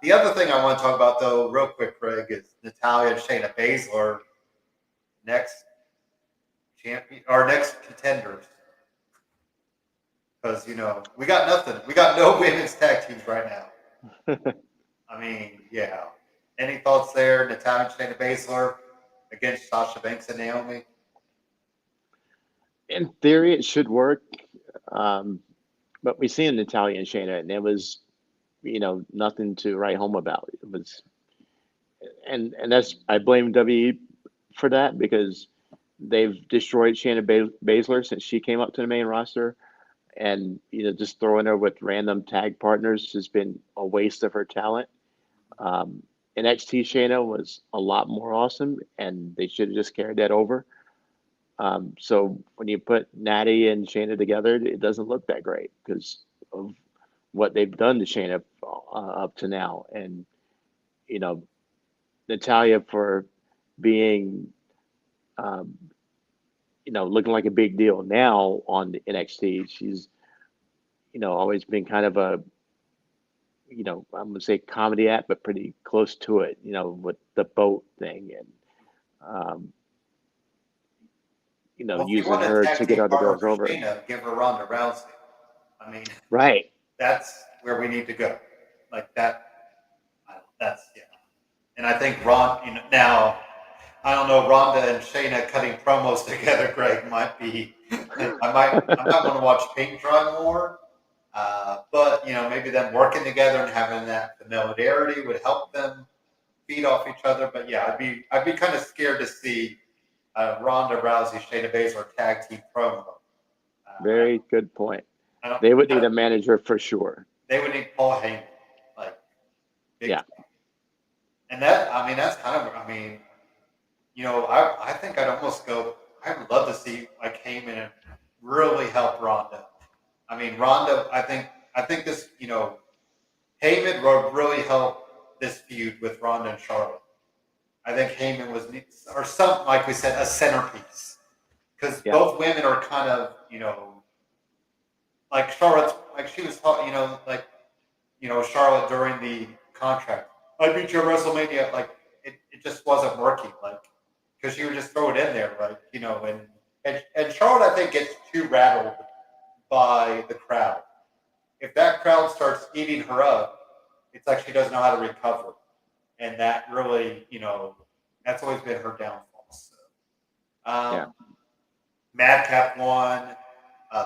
The other thing I want to talk about, though, real quick, Craig, is Natalia and Shayna Baszler next champion or next contenders. Because we got nothing. We got no women's tag teams right now. I mean, yeah. Any thoughts there, Natalia and Shayna Baszler? against Sasha Banks and Naomi? In theory, it should work. Um, but we seen Natalia and Shayna, and it was, nothing to write home about. It was, and that's I blame WWE for that because they've destroyed Shayna Baszler since she came up to the main roster, and just throwing her with random tag partners has been a waste of her talent. Um, NXT Shayna was a lot more awesome, and they should have just carried that over. So when you put Natty and Shayna together, it doesn't look that great because of what they've done to Shayna up to now. And, you know, Natalia for being, um, looking like a big deal now on the NXT. She's, always been kind of a, I'm going to say comedy act, but pretty close to it, with the boat thing and, um, Well, if you using want a her tag to get team other partner girls for over. Shayna, give her Ronda Rousey. I mean, Right. that's where we need to go. Like that. That's yeah. And I think now I don't know, Ronda and Shayna cutting promos together, Greg, might be. I might want to watch paint dry more. But maybe them working together and having that familiarity would help them feed off each other. But yeah, I'd be kind of scared to see Ronda Rousey, Shayna Baszler tag team promo. Very good point. I don't. They would need a manager for sure. They would need Paul Heyman, like big. Yeah. Time. And that's kind of. I think I'd almost go. I would love to see like Heyman and really help Ronda. I mean, Ronda. I think this. Heyman would really help this feud with Ronda and Charlotte. I think Heyman was, or something like we said, a centerpiece because both women are kind of, like Charlotte's, like she was, Charlotte during the contract. I beat you at WrestleMania. Like it just wasn't working. Like because you would just throw it in there, right? And Charlotte, I think, gets too rattled by the crowd. If that crowd starts eating her up, it's like she doesn't know how to recover. And that really, that's always been her downfall. So, Madcap won.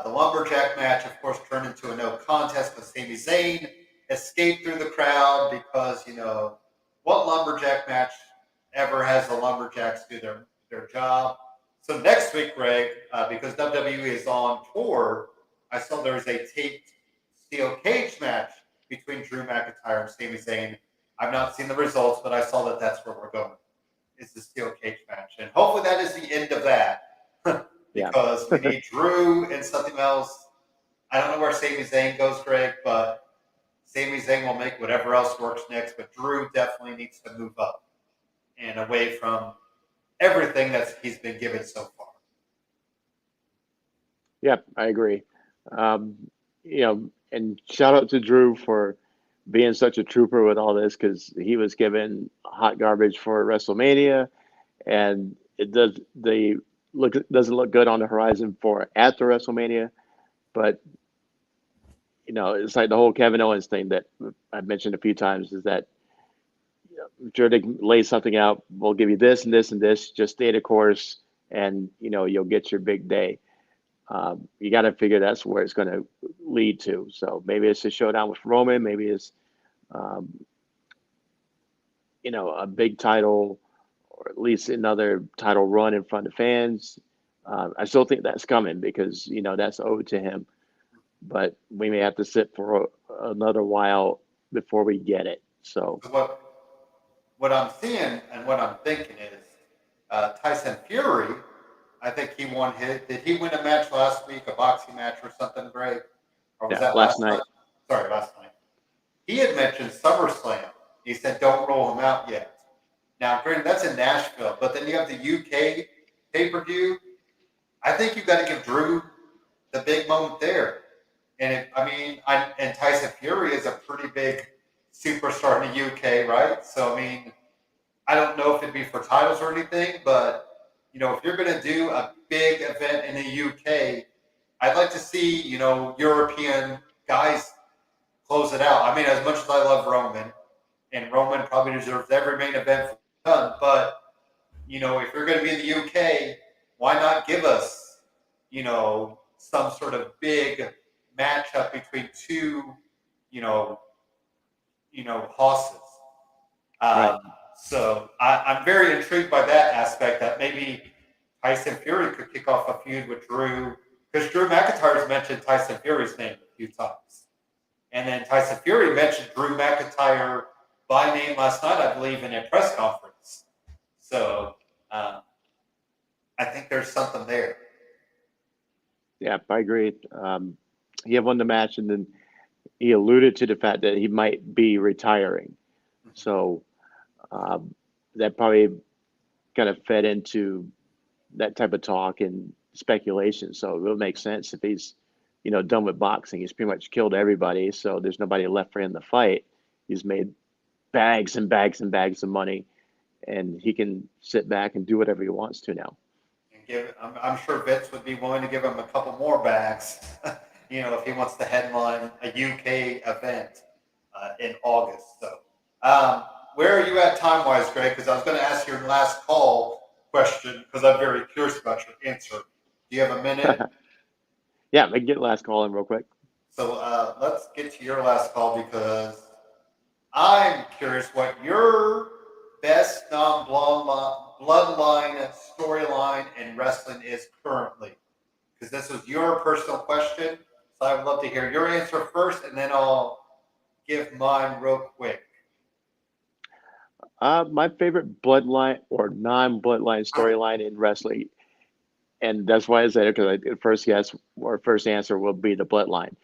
The Lumberjack match, of course, turned into a no contest, but Sami Zayn escaped through the crowd because, what Lumberjack match ever has the Lumberjacks do their job? So next week, Greg, because WWE is on tour, I saw there was a taped steel cage match between Drew McIntyre and Sami Zayn. I've not seen the results, but I saw that that's where we're going. It's the steel cage match. And hopefully that is the end of that. Because we need Drew and something else. I don't know where Sami Zayn goes, Greg, but Sami Zayn will make whatever else works next. But Drew definitely needs to move up and away from everything that he's been given so far. Yep, I agree. And shout out to Drew for being such a trooper with all this because he was given hot garbage for WrestleMania, and it doesn't look good on the horizon for after WrestleMania. But it's like the whole Kevin Owens thing that I've mentioned a few times is that sure they lay something out. We'll give you this and this and this. Just stay the course, and you'll get your big day. You got to figure that's where it's going to lead to. So maybe it's a showdown with Roman. Maybe it's, a big title or at least another title run in front of fans. I still think that's coming because, that's owed to him. But we may have to sit for another while before we get it. So what I'm seeing and what I'm thinking is Tyson Fury. I think he won his. Did he win a match last week, a boxing match or something, Greg? Or was that last night? Sorry, last night. He had mentioned SummerSlam. He said, don't roll him out yet. Now, granted, that's in Nashville, but then you have the UK pay-per-view. I think you've got to give Drew the big moment there. And and Tyson Fury is a pretty big superstar in the UK, right? So, I don't know if it'd be for titles or anything, but if you're going to do a big event in the UK, I'd like to see, European guys close it out. As much as I love Roman, and Roman probably deserves every main event done, but if you're going to be in the UK, why not give us, some sort of big matchup between two, you know, horses. Right. Um, so I'm very intrigued by that aspect that maybe Tyson Fury could kick off a feud with Drew, because Drew McIntyre's mentioned Tyson Fury's name a few times. And then Tyson Fury mentioned Drew McIntyre by name last night, I believe, in a press conference. So I think there's something there. Yeah, I agree. He had won the match, and then he alluded to the fact that he might be retiring. So um, that probably kind of fed into that type of talk and speculation. So it would make sense if he's, done with boxing. He's pretty much killed everybody. So there's nobody left for him to fight. He's made bags and bags and bags of money, and he can sit back and do whatever he wants to now. And I'm sure Vince would be willing to give him a couple more bags, if he wants to headline a UK event in August. So, where are you at time wise, Greg? Because I was going to ask your last call question because I'm very curious about your answer. Do you have a minute? Yeah, I can get last call in real quick. So let's get to your last call because I'm curious what your best non-bloodline storyline in wrestling is currently. Because this was your personal question. So I would love to hear your answer first, and then I'll give mine real quick. My favorite bloodline or non-bloodline storyline in wrestling, and that's why I said it, because first yes or first answer will be the bloodline.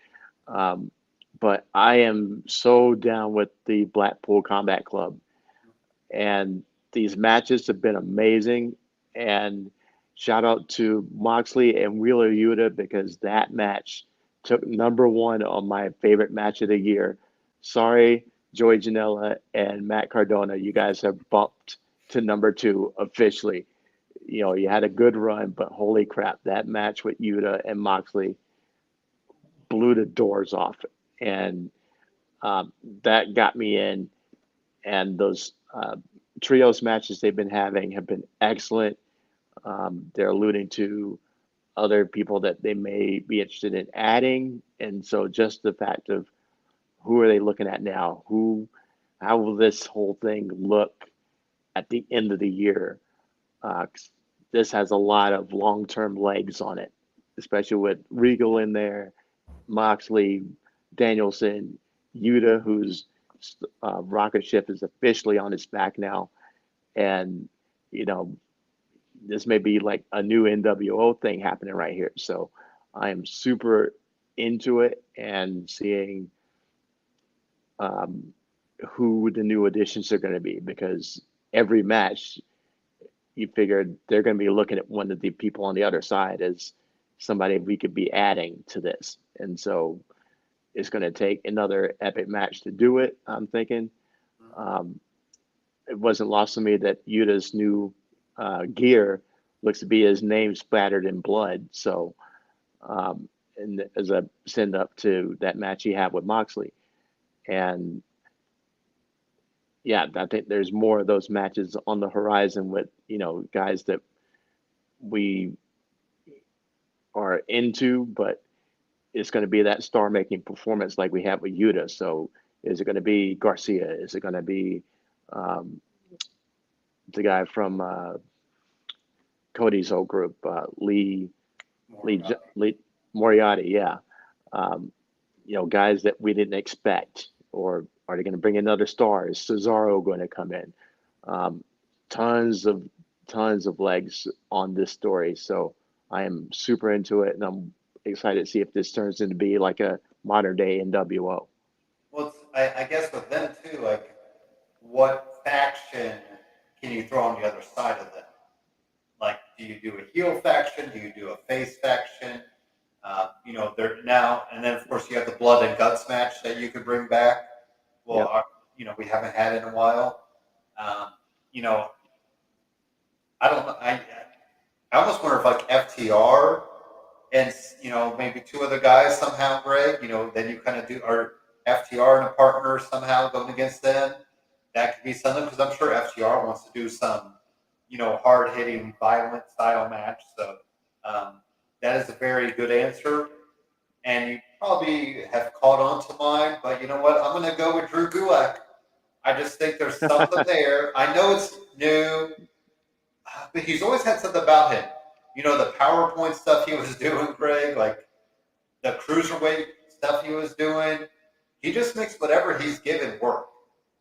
Um, but I am so down with the Blackpool Combat Club, and these matches have been amazing. And shout out to Moxley and Wheeler Yuta because that match took number one on my favorite match of the year. Sorry, Joey Janela and Matt Cardona, you guys have bumped to number two officially. You had a good run, but holy crap, that match with Yuta and Moxley blew the doors off. And that got me in. And those trios matches they've been having have been excellent. They're alluding to other people that they may be interested in adding. And so just the fact of who are they looking at now? How will this whole thing look at the end of the year? This has a lot of long-term legs on it, especially with Regal in there, Moxley, Danielson, Yuta, whose rocket ship is officially on his back now. And, this may be like a new NWO thing happening right here. So I am super into it and seeing who the new additions are going to be, because every match you figured they're going to be looking at one of the people on the other side as somebody we could be adding to this. And so it's going to take another epic match to do it, I'm thinking. It wasn't lost on me that Yuta's new gear looks to be his name splattered in blood. So, and as a send up to that match he had with Moxley. And yeah, I think there's more of those matches on the horizon with, guys that we are into, but it's going to be that star making performance like we have with Yuta. So is it going to be Garcia? Is it going to be the guy from Cody's old group, Lee Moriarty? Yeah. Guys that we didn't expect, or are they going to bring in other stars? Cesaro going to come in? Tons of legs on this story. So I am super into it, and I'm excited to see if this turns into be like a modern day NWO. Well, I guess with them too, like, what faction can you throw on the other side of them? Like, do you do a heel faction? Do you do a face faction? They're now, and then of course you have the blood and guts match that you could bring back. Well, Yep. We haven't had in a while. You know, I don't know. I almost wonder if like FTR and maybe two other guys somehow, Greg. Then you kind of do, or FTR and a partner somehow going against them. That could be something because I'm sure FTR wants to do some, hard-hitting, violent style match. So that is a very good answer. And you probably have caught on to mine, but you know what? I'm going to go with Drew Gulak. I just think there's something there. I know it's new, but he's always had something about him. The PowerPoint stuff he was doing, Greg, like the cruiserweight stuff he was doing. He just makes whatever he's given work.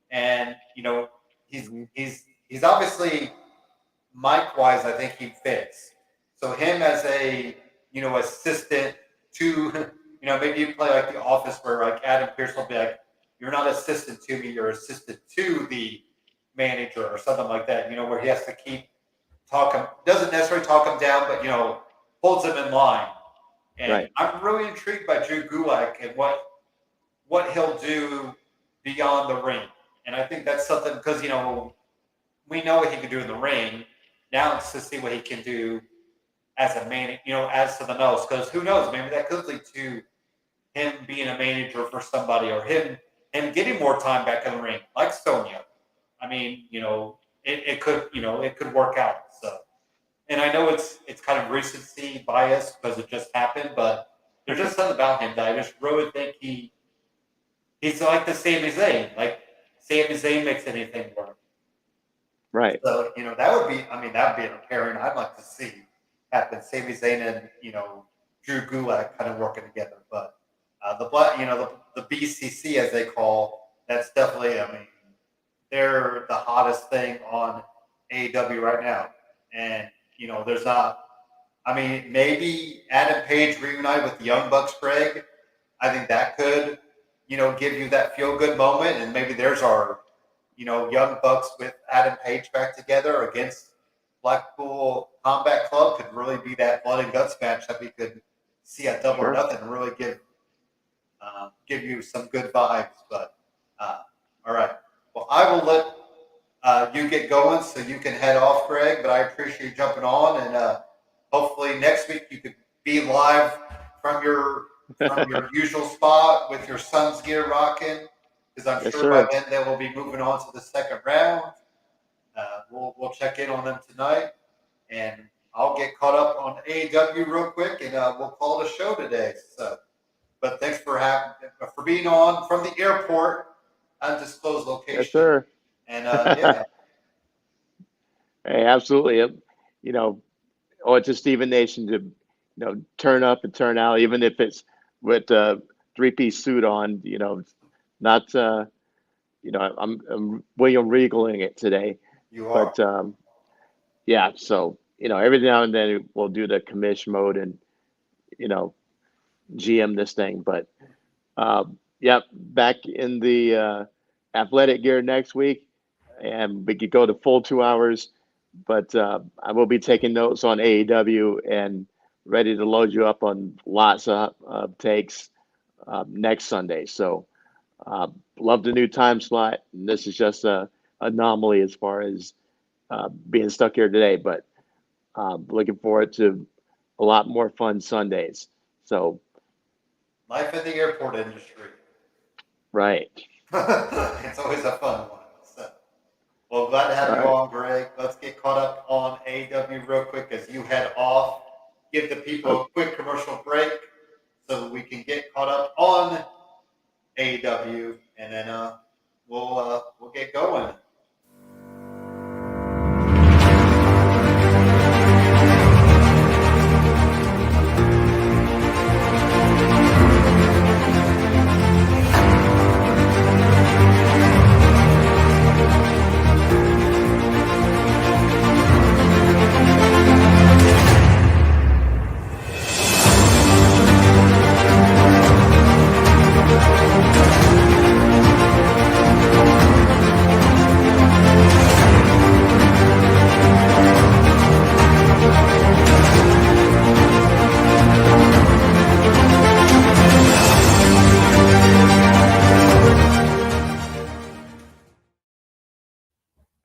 And, he's obviously mic-wise, I think he fits. So him as a, assistant to, maybe you play like The Office where like Adam Pearce will be like, you're not assistant to me, you're assistant to the manager or something like that, where he has to keep talking, doesn't necessarily talk him down, but, holds him in line. And Right. I'm really intrigued by Drew Gulak and what he'll do beyond the ring. And I think that's something because, we know what he can do in the ring. Now it's to see what he can do as a man, as something else. Because who knows, maybe that could lead to him being a manager for somebody or him getting more time back in the ring, like Sonya. I mean, it could work out. So, and I know it's kind of recency bias because it just happened, but there's just something about him that I just really think he's like the Sami Zayn. Like Sami Zayn makes anything work. Right. So, that would be an pairing I'd like to see happen. Sami Zayn and, Drew Gulak kind of working together. But the BCC, as they call, that's definitely, they're the hottest thing on AEW right now. And, there's not, maybe Adam Page reunite with the Young Bucks, Greg. I think that could, give you that feel-good moment. And maybe there's our, Young Bucks with Adam Page back together against Blackpool Combat Club could really be that blood and guts match that we could see at Double or Nothing and really give you some good vibes. But all right, well, I will let you get going so you can head off, Greg. But I appreciate you jumping on, and hopefully next week you could be live from your usual spot with your Suns gear rocking. Because I'm sure by then they will be moving on to the second round. We'll check in on them tonight, and I'll get caught up on AEW real quick, and we'll call it a show today. So, but thanks for being on from the airport, undisclosed location. Yes, sir. And yeah. Hey, absolutely. It's a Steven Nation to turn up and turn out, even if it's with a 3-piece suit on. Not, I'm William Regaling it today. You are. But yeah, so every now and then we'll do the commish mode and GM this thing. But yeah, back in the athletic gear next week, and we could go to full 2 hours. But I will be taking notes on AEW and ready to load you up on lots of takes next Sunday. So. Love the new time slot. This is just a anomaly as far as being stuck here today, but looking forward to a lot more fun Sundays. So, life in the airport industry. Right. It's always a fun one. So, well, glad to have you on, Greg. Let's get caught up on AEW real quick as you head off. Give the people a quick commercial break so we can get caught up on AEW, and then we'll get going.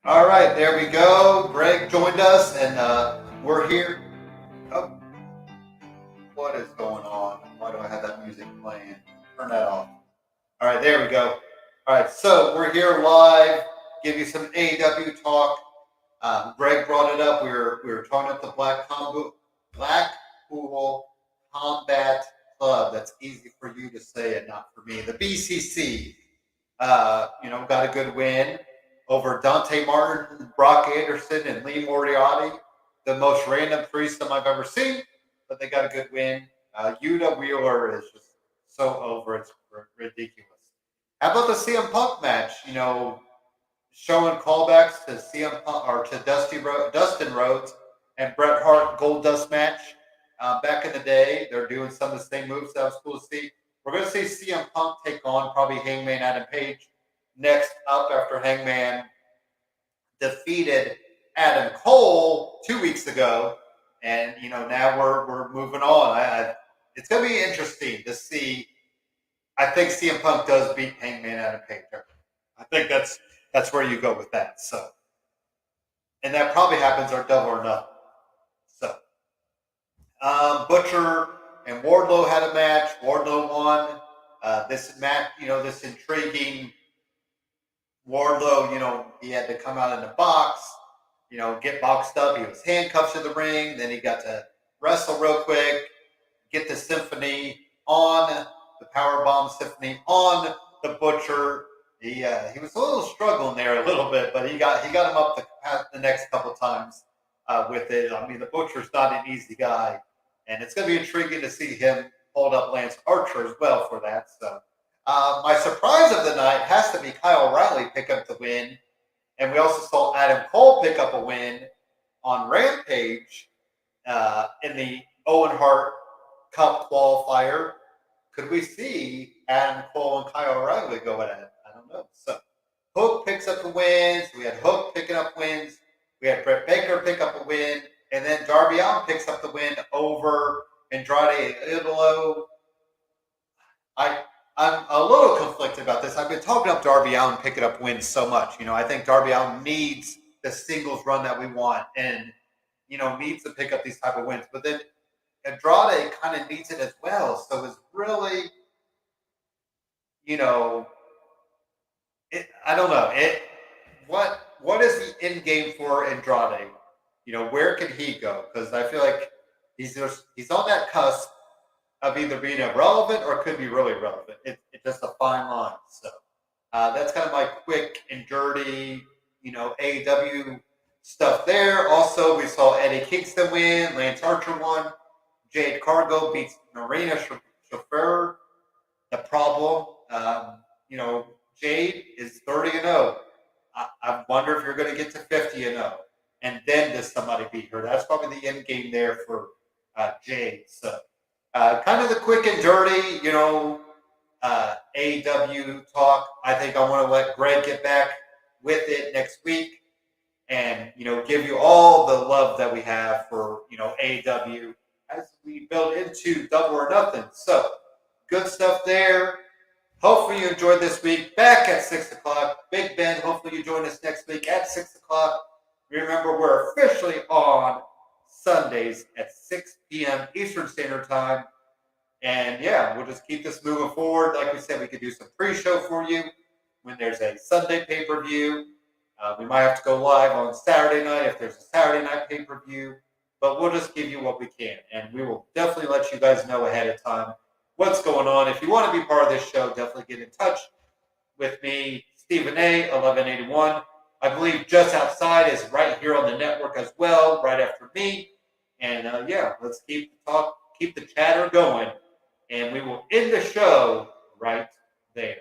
All right, there we go. Greg joined us, and we're here. Oh, what is going on? Why do I have that music playing? Turn that off. All right, there we go. All right, so we're here live. Give you some AEW talk. Greg brought it up. We were talking about the Blackpool Combat Club. That's easy for you to say and not for me. The BCC, got a good win over Dante Martin, Brock Anderson, and Lee Moriarty. The most random threesome I've ever seen, but they got a good win. Yuta Wheeler is just so over. It's ridiculous. How about the CM Punk match? Showing callbacks to CM Punk or to Dustin Rhodes and Bret Hart Gold Dust match back in the day. They're doing some of the same moves. That was cool to see. We're going to see CM Punk take on probably Hangman Adam Page next up after Hangman defeated Adam Cole 2 weeks ago, and now we're moving on. It's going to be interesting to see. I think CM Punk does beat Hangman Adam Page. I think that's where you go with that. So, and that probably happens or double or nothing. So, Butcher and Wardlow had a match. Wardlow won. This match, this intriguing Wardlow, he had to come out in the box, get boxed up. He was handcuffed to the ring. Then he got to wrestle real quick, get the symphony on, the powerbomb symphony on the Butcher. He was a little struggling there a little bit, but he got him up the next couple times with it. I mean, the Butcher's not an easy guy, and it's going to be intriguing to see him hold up Lance Archer as well for that. So, my surprise of the night has to be Kyle O'Reilly pick up the win, and we also saw Adam Cole pick up a win on Rampage in the Owen Hart Cup qualifier. Could we see Adam Cole and Kyle O'Reilly go at it? I don't know. So Hook picks up the wins. We had Hook picking up wins. We had Britt Baker pick up a win. And then Darby Allin picks up the win over Andrade Idolo. I'm a little conflicted about this. I've been talking up Darby Allin picking up wins so much. I think Darby Allin needs the singles run that we want and, needs to pick up these type of wins. But then Andrade kind of needs it as well. So it's really, I don't know. What is the end game for Andrade? Where can he go? Because I feel like he's on that cusp of either being irrelevant or could be really relevant. It's just a fine line. So that's kind of my quick and dirty, AEW stuff there. Also, we saw Eddie Kingston win. Lance Archer won. Jade Cargill beats Marina Shafir. The problem, Jade is 30-0. I wonder if you're going to get to 50-0. And then does somebody beat her? That's probably the end game there for Jade. So kind of the quick and dirty, AEW talk. I think I want to let Greg get back with it next week and, give you all the love that we have for, AEW as we build into Double or Nothing. So good stuff there. Hopefully you enjoyed this week. Back at 6 o'clock. Big Ben, hopefully you join us next week at 6 o'clock. Remember, we're officially on Sundays at 6 p.m. Eastern Standard Time. And, we'll just keep this moving forward. Like we said, we could do some pre-show for you when there's a Sunday pay-per-view. We might have to go live on Saturday night if there's a Saturday night pay-per-view. But we'll just give you what we can. And we will definitely let you guys know ahead of time what's going on. If you want to be part of this show, definitely get in touch with me, Stephen A, 1181. I believe Just Outside is right here on the network as well, right after me. And let's keep the talk, keep the chatter going. And we will end the show right there.